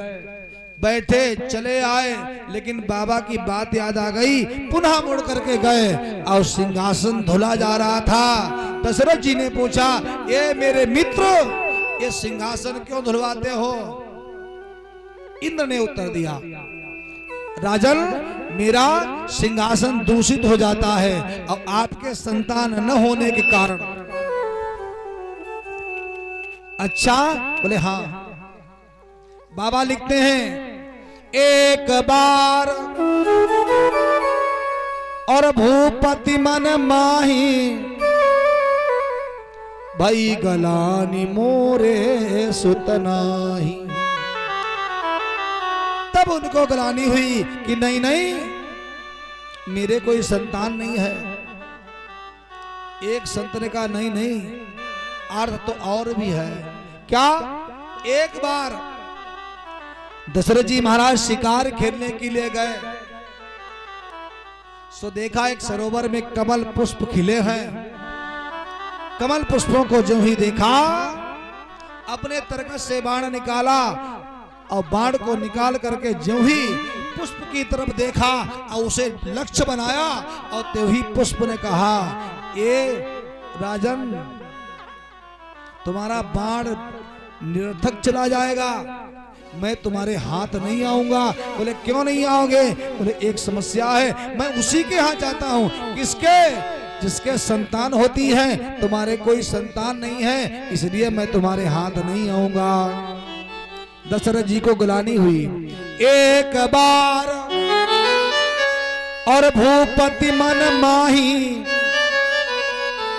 बैठे, चले आए, लेकिन बाबा की बात याद आ गई, पुनः मुड़ करके गए और सिंहासन धुला जा रहा था। दशरथ जी ने पूछा, ये मेरे मित्र ये सिंहासन क्यों धुलवाते हो? इंद्र ने उत्तर दिया, राजन मेरा सिंहासन दूषित हो जाता है और आपके संतान न होने के कारण। अच्छा? बोले हाँ। बाबा लिखते हैं, एक बार और भूपति मन माही, भई गलानी मोरे सुत नाही। तब उनको गलानी हुई कि नहीं नहीं, मेरे कोई संतान नहीं है। एक संत ने कहा नहीं नहीं, अर्थ तो और भी है। क्या? एक बार दशरथ जी महाराज शिकार खेलने के लिए गए, सो देखा एक सरोवर में कमल पुष्प खिले हैं। कमल पुष्पों को जो ही देखा, अपने तरकस से बाण निकाला और बाण को निकाल करके जो ही पुष्प की तरफ देखा और उसे लक्ष्य बनाया, और त्यों ही पुष्प ने कहा, ये राजन तुम्हारा बाण निरर्थक चला जाएगा, मैं तुम्हारे हाथ नहीं आऊंगा। बोले क्यों नहीं आओगे? बोले एक समस्या है, मैं उसी के यहाँ जाता हूँ। किसके? जिसके संतान होती है, तुम्हारे कोई संतान नहीं है, इसलिए मैं तुम्हारे हाथ नहीं आऊंगा। दशरथ जी को गलानी हुई। एक बार और भूपति मन माही,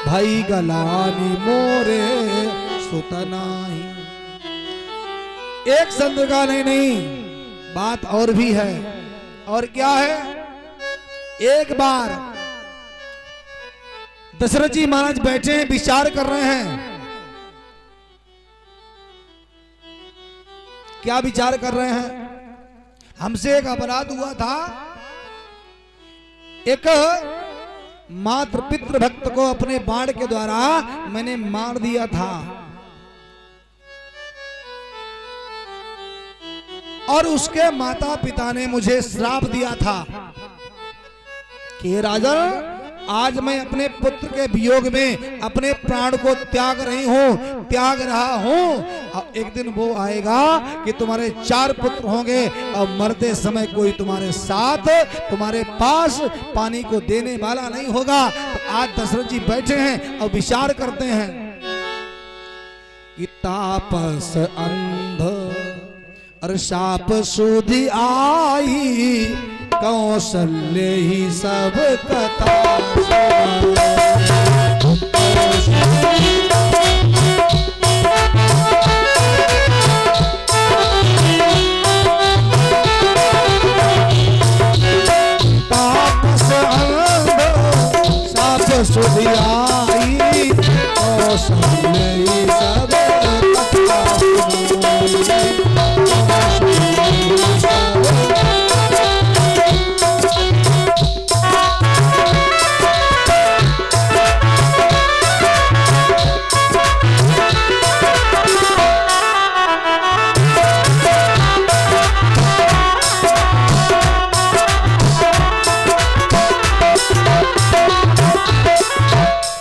भाई गलानी मोरे सुत नाही। एक संत का नहीं, बात और भी है। और क्या है? एक बार दशरथ जी महाराज बैठे हैं, विचार कर रहे हैं। क्या विचार कर रहे हैं? हमसे एक अपराध हुआ था, एक मातृ पितृ भक्त को अपने बाण के द्वारा मैंने मार दिया था, और उसके माता पिता ने मुझे श्राप दिया था कि हे राजन, आज मैं अपने पुत्र के वियोग में अपने प्राण को त्याग रहा हूं, और एक दिन वो आएगा कि तुम्हारे 4 पुत्र होंगे और मरते समय कोई तुम्हारे साथ, तुम्हारे पास पानी को देने वाला नहीं होगा। तो आज दशरथ जी बैठे हैं और विचार करते हैं कि तापस अंध और शाप सुधि आई, कौशल्य ही सब कथा तापस अंध शाप सुधि आई, कौशल्य ही सब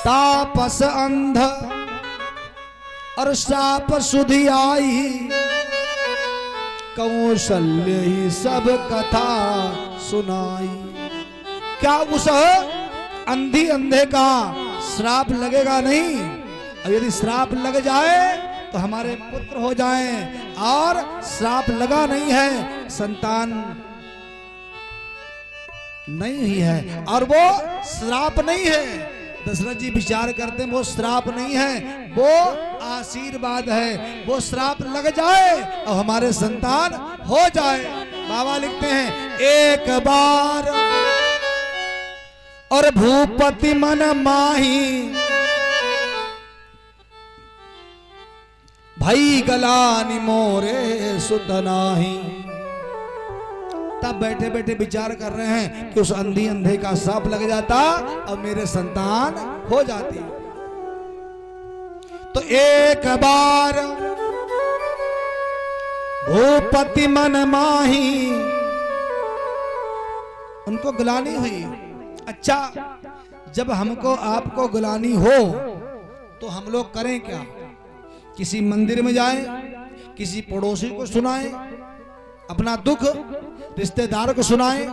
तापस अंध और शाप सुधि आई, कौशल्य ही सब कथा सुनाई। क्या उस अंधी अंधे का श्राप लगेगा नहीं? और यदि श्राप लग जाए तो हमारे पुत्र हो जाएं, और श्राप लगा नहीं है, संतान नहीं ही है, और वो श्राप नहीं है। दशरथ जी विचार करते हैं, वो श्राप नहीं है, वो आशीर्वाद है। वो श्राप लग जाए और हमारे संतान हो जाए। बाबा लिखते हैं, एक बार और भूपति मन माही, भई गलानि मोरे सुत नाही। तब बैठे बैठे विचार कर रहे हैं कि उस अंधी अंधे का सांप लग जाता और मेरे संतान हो जाती। तो एक बार भूपति मन माही, उनको गुलानी हुई। अच्छा, जब हमको आपको गुलानी हो तो हम लोग करें क्या? किसी मंदिर में जाएं, किसी पड़ोसी को सुनाएं अपना दुख, रिश्तेदार को सुनाएं,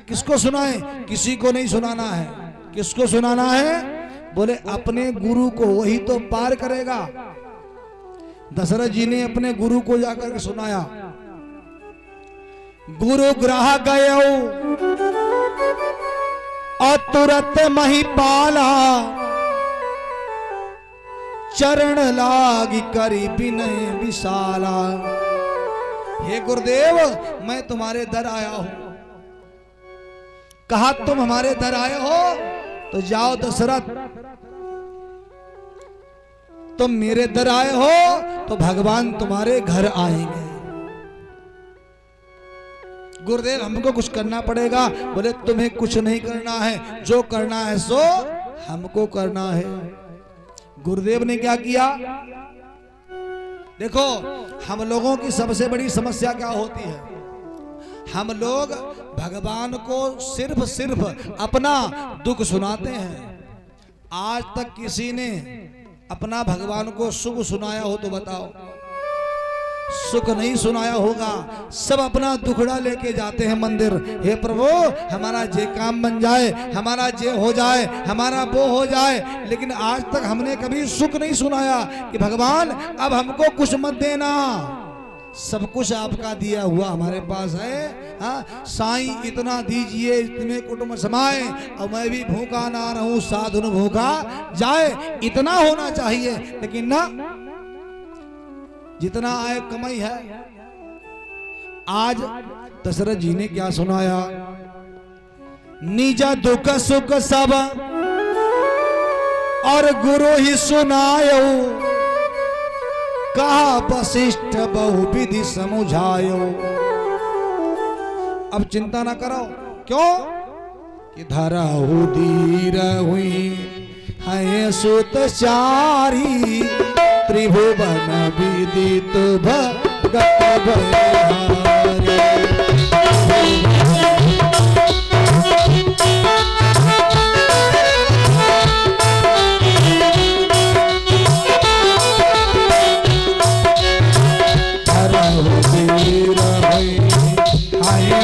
किसको सुनाएं? किसी को नहीं सुनाना है। किसको सुनाना है? बोले अपने गुरु को, वही तो पार करेगा। दशरथ जी ने अपने गुरु को जाकर के सुनाया। गुरु ग्रह गयो और तुरंत महिपाला, चरण लागी करी विनय विशाला। हे गुरुदेव, मैं तुम्हारे दर आया हूं। कहा तुम हमारे दर आए हो तो जाओ दशरथ, तुम मेरे दर आए हो तो भगवान तुम्हारे घर आएंगे। गुरुदेव हमको कुछ करना पड़ेगा। बोले तुम्हें कुछ नहीं करना है, जो करना है सो हमको करना है। गुरुदेव ने क्या किया? देखो, हम लोगों की सबसे बड़ी समस्या क्या होती है? हम लोग भगवान को सिर्फ अपना दुख सुनाते हैं। आज तक किसी ने अपना भगवान को सुख सुनाया हो तो बताओ? सुख नहीं सुनाया होगा। सब अपना दुखड़ा लेके जाते हैं मंदिर। हे प्रभु, हमारा जे काम बन जाए, हमारा जे हो जाए, हमारा वो हो जाए। लेकिन आज तक हमने कभी सुख नहीं सुनाया कि भगवान अब हमको कुछ मत देना, सब कुछ आपका दिया हुआ हमारे पास है। हाँ, साईं इतना दीजिए इतने कुटुंब समाए और मैं भी भूखा ना रहूं, साधुन भूखा जाए, इतना होना चाहिए। लेकिन ना, जितना आय कमाई है। आज दशरथ जी ने क्या सुनाया? निज दुख सुख सब और गुरु ही सुनायो, कहा वशिष्ठ बहुविधि समझायो। अब चिंता ना करो, क्यों कि धरहु धीर हुई है सुत चारी, त्रिभुवन विदित भगत भयहारी।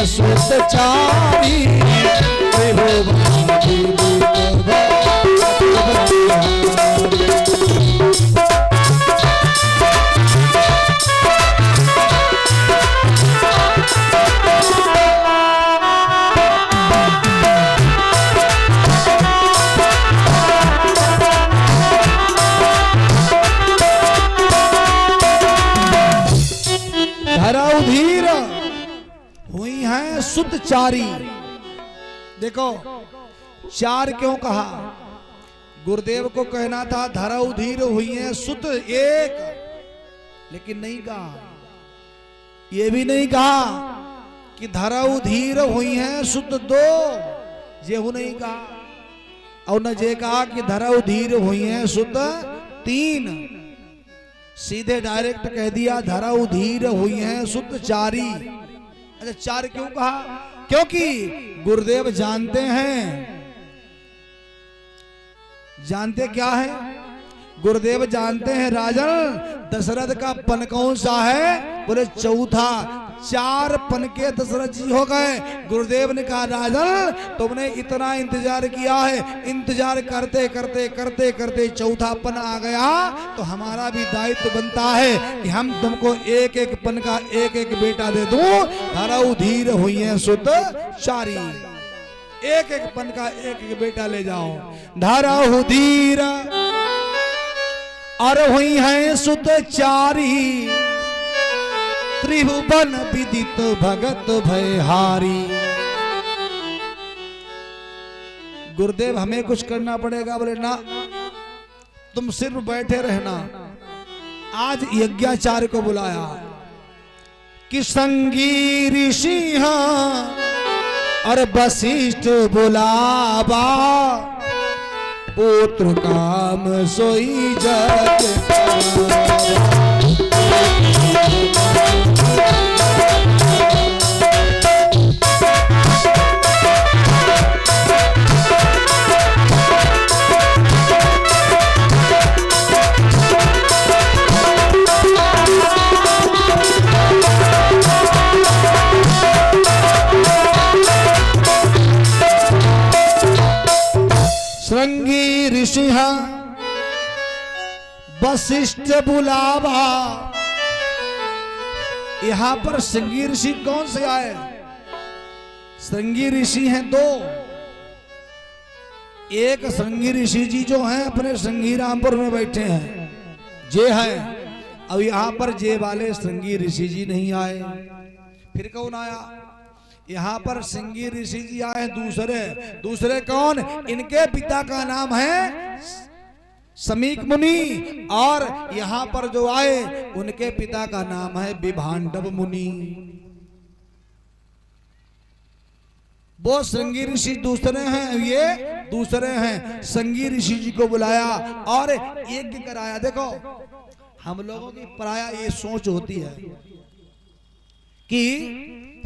सुत चारी धराउधीर हुई है सुतचारी। देखो चार क्यों कहा? गुरुदेव को कहना था धराउधीर हुई है सुत एक, लेकिन नहीं कहा, ये भी नहीं कहा कि धराउधीर हुई है सुत दो, ये नहीं कहा, और न ये कहा कि धराउधीर हुई है सुत तीन, सीधे डायरेक्ट कह दिया धराउधीर हुई है सुत चारी। अच्छा चार क्यों कहा? क्योंकि गुरुदेव जानते हैं, जानते क्या है? गुरुदेव जानते हैं राजन दशरथ का पन कौन सा है? बोले चौथा। चार पन के दशरथ जी हो गए। गुरुदेव ने कहा राजन तुमने इतना इंतजार किया है, इंतजार करते करते करते करते चौथा पन आ गया, तो हमारा भी दायित्व बनता है कि हम तुमको एक एक पन का एक एक बेटा दे दूं। धराउधीर हुई है सुत चारी, एक एक पन का एक एक बेटा ले जाओ। धराउधीर और हुई है सुत चारी, त्रिभुवन विदित भगत भयहारी। गुरुदेव हमें कुछ करना पड़ेगा? बोले ना, तुम सिर्फ बैठे रहना। आज यज्ञाचार्य को बुलाया कि संगी ऋषि और वशिष्ठ बुलावा, पुत्र काम सोई जग श्रृंगी ऋषि वशिष्ठ बुलावा। यहां पर श्रृंगी ऋषि कौन से आए? श्रृंगी ऋषि हैं दो। एक श्रृंगी ऋषि जी जो हैं अपने श्रृंगी रामपुर में बैठे हैं, जे हैं। अब यहां पर जे वाले श्रृंगी ऋषि जी नहीं आए, फिर कौन आया? यहाँ पर श्रृंगी ऋषि जी आए दूसरे। दूसरे कौन? इनके पिता का नाम है समीक मुनि, और यहाँ पर जो आए उनके पिता का नाम है विभांडव मुनि। वो श्रृंगी ऋषि दूसरे हैं, ये दूसरे हैं। श्रृंगी ऋषि जी को बुलाया और यज्ञ कराया। देखो हम लोगों की प्राय ये सोच होती है कि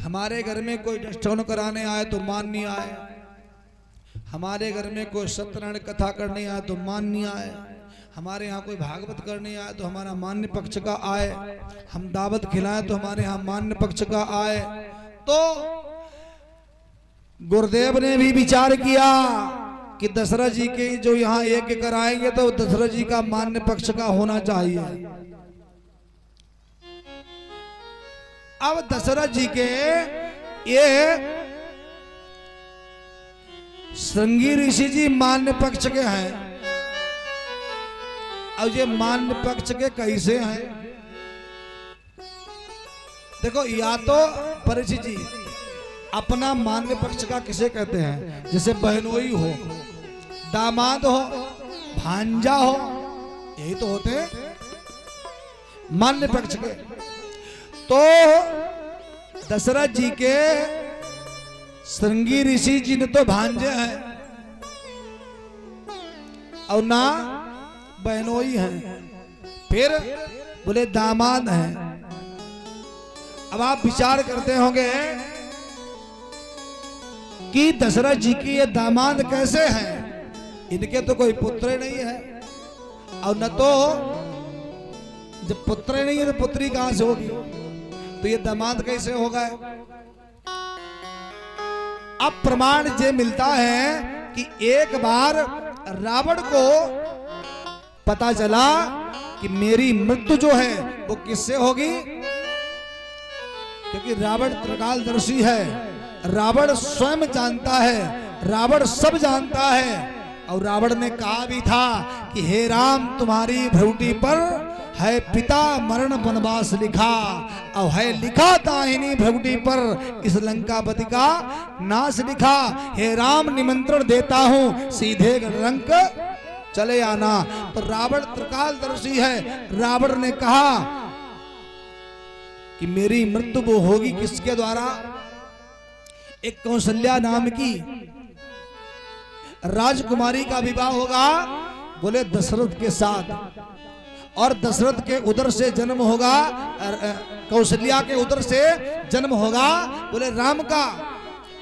हमारे घर में कोई डस्टोन कराने आए तो मान नहीं आए, हमारे घर में कोई सत्यनारायण कथा करने आए तो मान नहीं आए, हमारे यहाँ कोई भागवत करने आए तो हमारा मान्य पक्ष का आए, हम दावत खिलाए तो हमारे यहाँ मान्य पक्ष का आए। तो गुरुदेव ने भी विचार किया कि दशरथ जी के जो यहाँ यज्ञ कराएंगे तो दशरथ जी का मान्य पक्ष का होना चाहिए। अब दशरथ जी के ये श्रृंगी ऋषि जी मान्य पक्ष के हैं। अब ये मान्य पक्ष के कैसे हैं? देखो या तो परीक्षित जी अपना मान्य पक्ष का किसे कहते हैं? जैसे बहनोई हो, दामाद हो, भांजा हो, यही तो होते हैं मान्य पक्ष के। तो दशरथ जी के श्रृंगी ऋषि जी ने तो भांजे हैं और ना बहनोई हैं, फिर बोले दामाद हैं। अब आप विचार करते होंगे कि दशरथ जी की ये दामाद कैसे हैं? इनके तो कोई पुत्र नहीं है, और न तो जब पुत्र नहीं है तो पुत्री कहां से होगी, तो ये दामाद कैसे हो गए? अब प्रमाण ये मिलता है कि एक बार रावण को पता चला कि मेरी मृत्यु जो है वो किससे होगी, क्योंकि रावण त्रिकालदर्शी है, रावण स्वयं जानता है, रावण सब जानता है। और रावण ने कहा भी था कि हे राम, तुम्हारी भ्रुकुटी पर है पिता मरण वनवास लिखा, और है लिखा दाहिनी भ्रुकुटी पर इस लंकापति का नाश लिखा। हे राम, निमंत्रण देता हूं, सीधे रंक चले आना। तो रावण त्रिकालदर्शी है, रावण ने कहा कि मेरी मृत्यु वो होगी किसके द्वारा? एक कौशल्या नाम की राजकुमारी का विवाह होगा, बोले दशरथ के साथ, और दशरथ के उदर से जन्म होगा, कौशल्या के उदर से जन्म होगा, बोले राम का,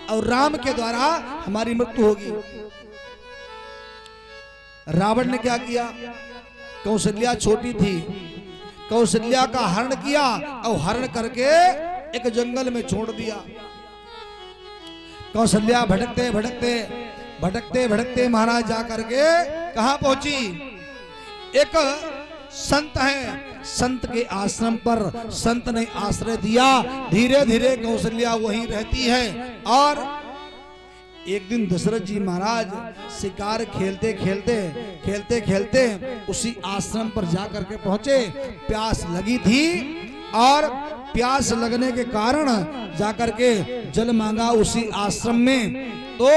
और राम के द्वारा हमारी मृत्यु होगी। रावण ने क्या किया? कौशल्या छोटी थी, कौशल्या का हरण किया और हरण करके एक जंगल में छोड़ दिया। कौशल्या भटकते भटकते भटकते भटकते महाराज जा करके कहां पहुंची? एक संत है, संत के आश्रम पर संत ने आश्रय दिया। धीरे धीरे कौशल्या वहीं रहती है। और एक दिन दशरथ जी महाराज शिकार खेलते खेलते उसी आश्रम पर जाकर के पहुंचे। प्यास लगी थी और प्यास लगने के कारण जाकर के जल मांगा उसी आश्रम में। तो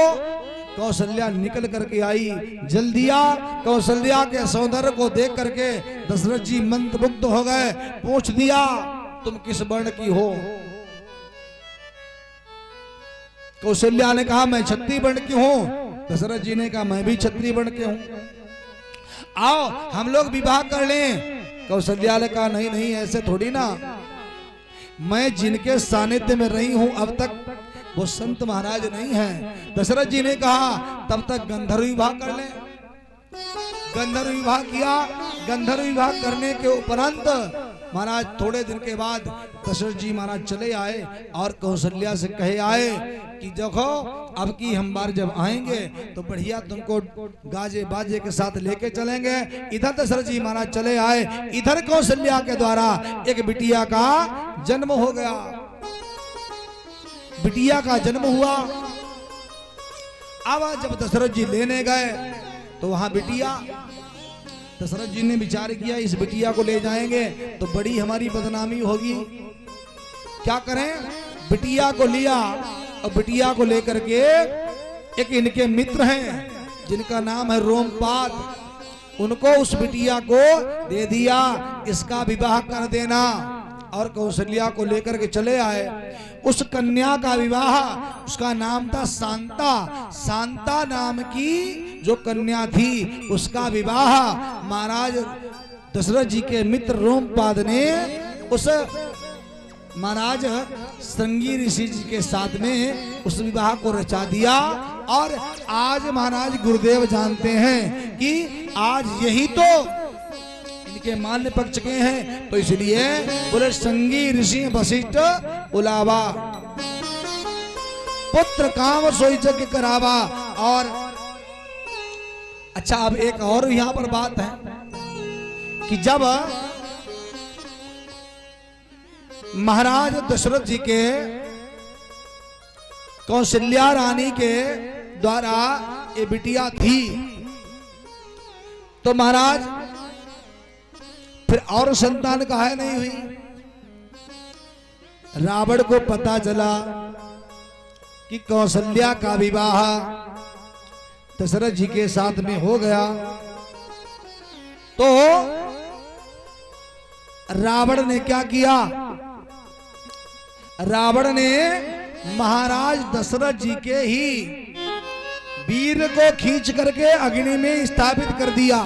कौशल्या निकल करके आई, जल दिया। कौशल्या के सौंदर्य को देख करके दशरथ जी मंत्रमुग्ध हो गए। पूछ दिया, तुम किस वर्ण की हो? कौशल्या ने कहा, मैं क्षत्रिय वर्ण की हूं। दशरथ जी ने कहा, मैं भी क्षत्रिय वर्ण के हूं, आओ हम लोग विवाह कर लें। कौशल्या ने कहा, नहीं नहीं, ऐसे थोड़ी ना, मैं जिनके सानिध्य में रही हूं अब तक वो संत महाराज नहीं है। दशरथ जी ने कहा, तब तक गंधर्व विवाह कर ले। गंधर्व विवाह किया। गंधर्व विवाह करने के उपरांत महाराज थोड़े दिन के बाद दशरथ जी महाराज चले आए और कौशल्या से कहे आए कि देखो, अब की हम बार जब आएंगे तो बढ़िया तुमको गाजे बाजे के साथ लेके चलेंगे। इधर दशरथ जी महाराज चले आए, इधर कौशल्या के द्वारा एक बिटिया का जन्म हो गया। बिटिया का जन्म हुआ। अब जब दशरथ जी लेने गए तो वहां बिटिया, दशरथ जी ने विचार किया इस बिटिया को ले जाएंगे तो बड़ी हमारी बदनामी होगी, क्या करें? बिटिया को लिया और बिटिया को लेकर के एक इनके मित्र हैं जिनका नाम है रोमपाद, उनको उस बिटिया को दे दिया, इसका विवाह कर देना। और कौशल्या को लेकर के चले आए। उस कन्या का विवाह, उसका नाम था शांता। शांता नाम की जो कन्या थी उसका विवाह महाराज दशरथ जी के मित्र रोमपाद ने उस महाराज श्रृंगी ऋषि जी के साथ में उस विवाह को रचा दिया। और आज महाराज गुरुदेव जानते हैं कि आज यही तो इनके मान्य पक्ष के हैं, तो इसलिए बोले श्रृंगी ऋषि वशिष्ठ बुलावा, पुत्र काम सोई यज्ञ करावा। और अच्छा, अब एक और यहां पर बात है कि जब महाराज दशरथ जी के कौशल्या रानी के द्वारा ये बिटिया थी, तो महाराज फिर और संतान काहे नहीं हुई? रावण को पता चला कि कौशल्या का विवाह दशरथ जी के साथ में हो गया, तो रावण ने क्या किया? रावण ने महाराज दशरथ जी के ही वीर को खींच करके अग्नि में स्थापित कर दिया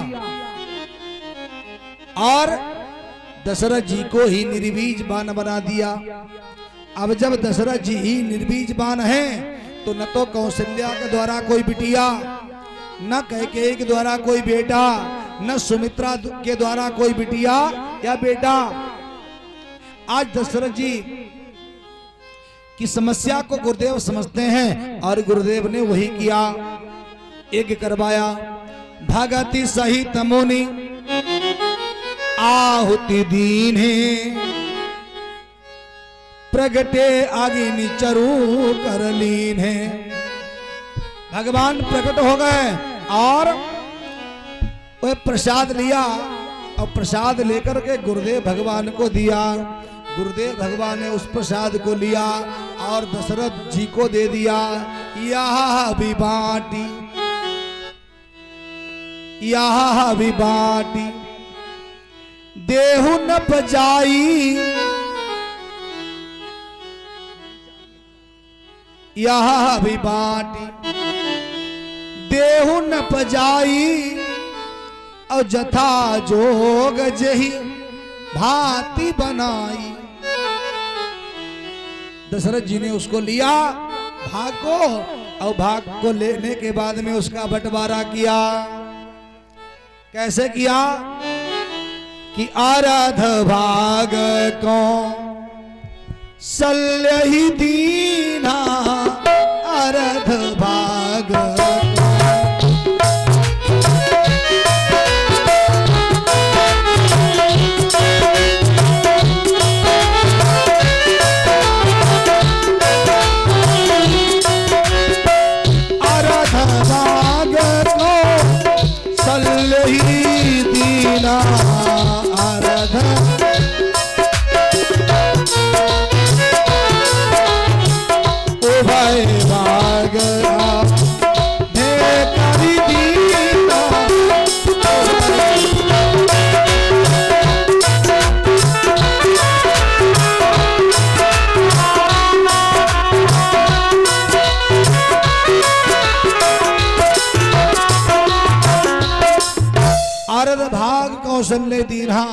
और दशरथ जी को ही निर्बीज बाण बना दिया। अब जब दशरथ जी ही निर्बीज बाण हैं, तो न तो कौशल्या के द्वारा कोई बिटिया, न कैकेयी के द्वारा कोई बेटा, न सुमित्रा के द्वारा कोई बिटिया या बेटा। आज दशरथ जी की समस्या को गुरुदेव समझते हैं और गुरुदेव ने वही किया, यज्ञ करवाया। भगति सहित मुनि आहुति दीन है, प्रगटे अग्नि चरु कर लीन है। भगवान प्रकट हो गए और वह प्रसाद लिया और प्रसाद लेकर के गुरुदेव भगवान को दिया। गुरुदेव भगवान ने उस प्रसाद को लिया और दशरथ जी को दे दिया। यह भी बाटी, यह भी बाटी देहु न पजाई, यह भी बाटी देहु न पजाई, और जथा जोग जही भांति बनाई। दशरथ जी ने उसको लिया भाग को, और भाग को लेने के बाद में उसका बंटवारा किया। कैसे किया? कि अर्ध भाग को शल्य ही दीना, अर्ध भाग कौशल्य दीन्हा,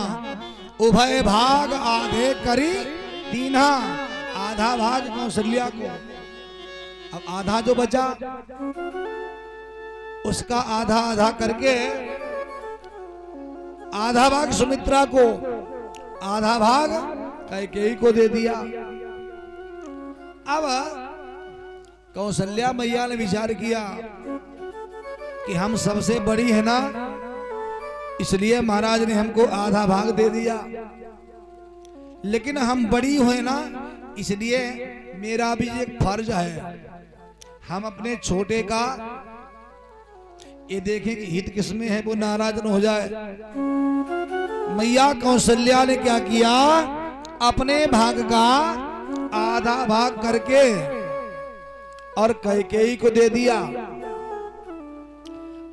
उभय भाग आधे करी दीन्हा। आधा भाग कौशल्या को, अब आधा जो बचा उसका आधा आधा करके आधा भाग सुमित्रा को, आधा भाग कैकेयी को दे दिया। अब कौशल्या मैया ने विचार किया कि हम सबसे बड़ी है ना, इसलिए महाराज ने हमको आधा भाग दे दिया, लेकिन हम बड़ी हुए ना, इसलिए मेरा भी एक फर्ज है, हम अपने छोटे का ये देखें कि हित किसमें है, वो नाराज न हो जाए। मैया कौशल्या ने क्या किया? अपने भाग का आधा भाग करके और कैकेयी को दे दिया।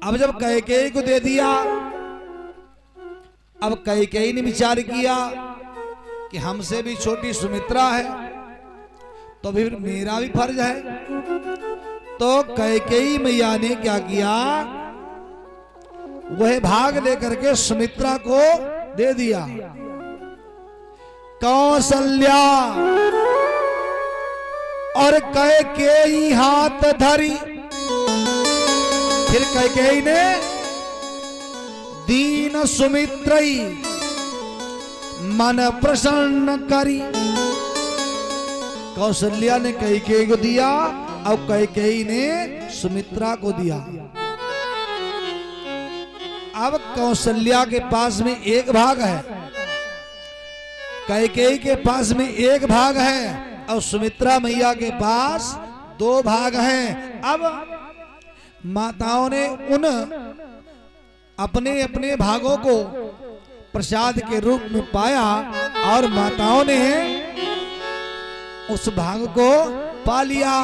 अब जब कैकेयी को दे दिया, अब कैकेयी ने विचार किया कि हमसे भी छोटी सुमित्रा है, तो फिर मेरा भी फर्ज है। तो कैकेयी मैया ने क्या किया? वह भाग लेकर के सुमित्रा को दे दिया। कौशल्या और कैकेयी हाथ धरी, फिर कैकेयी ने दीन सुमित्रई मन प्रसन्न करी। कौशल्या ने कैकेयी को दिया और कैकेयी ने सुमित्रा को दिया। अब कौशल्या के पास में एक भाग है, कैकेयी के पास में एक भाग है और सुमित्रा मैया के पास दो भाग हैं। अब माताओं ने उन अपने अपने भागों को प्रसाद के रूप में पाया और माताओं ने उस भाग को पा लिया।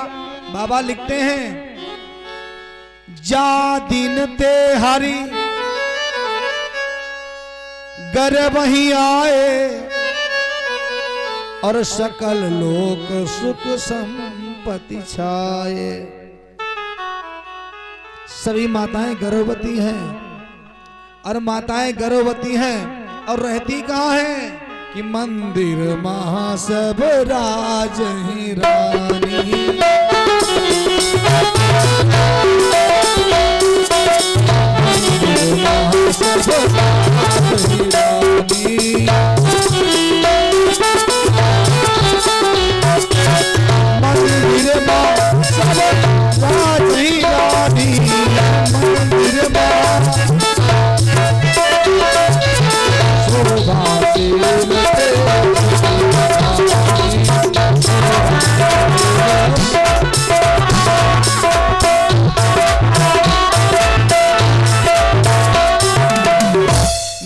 बाबा लिखते हैं, जा दिन ते हरि गर वही आए और सकल लोक सुख संपत्ति छाए। सभी माताएं गर्भवती हैं और माताएं गर्भवती हैं और रहती कहाँ है कि मंदिर महा सब राज ही रानी।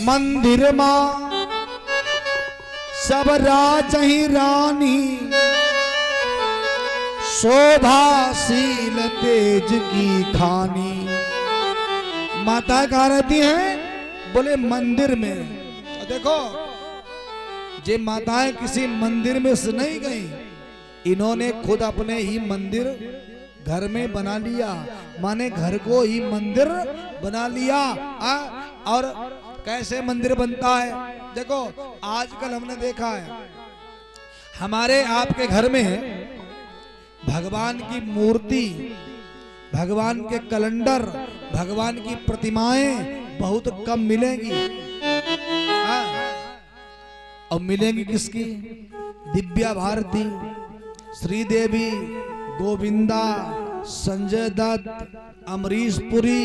मंदिर मां सब राज ही रानी, शोभाशील तेज की खानी। माता कहाँ रहती हैं? बोले मंदिर में। देखो, जे माताएं किसी मंदिर में से नहीं गई, इन्होंने खुद अपने ही मंदिर घर में बना लिया, माने घर को ही मंदिर बना लिया। और कैसे मंदिर बनता है? देखो, आजकल हमने देखा है हमारे आपके घर में भगवान की मूर्ति, भगवान के कैलेंडर, भगवान की प्रतिमाएं बहुत कम मिलेंगी। और मिलेंगी किसकी? दिव्या भारती, श्रीदेवी, गोविंदा, संजय दत्त, अमरीश पुरी,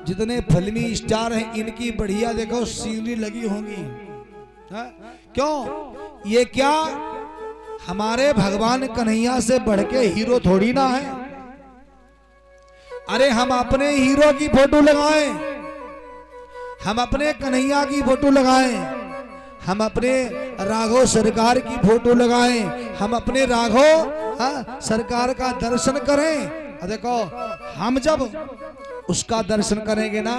जितने फिल्मी स्टार हैं इनकी बढ़िया देखो सीनरी लगी होंगी। क्यों? ये क्या हमारे भगवान कन्हैया से बढ़ के हीरो थोड़ी ना है। अरे हम अपने हीरो की फोटो लगाएं, हम अपने कन्हैया की फोटो लगाएं, हम अपने राघव सरकार की फोटो लगाएं, हम अपने राघव सरकार का दर्शन करें। देखो, हम जब उसका दर्शन करेंगे ना,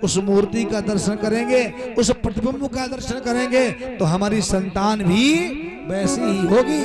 उस मूर्ति का दर्शन करेंगे, उस प्रतिबिंब का दर्शन करेंगे, तो हमारी संतान भी वैसी ही होगी।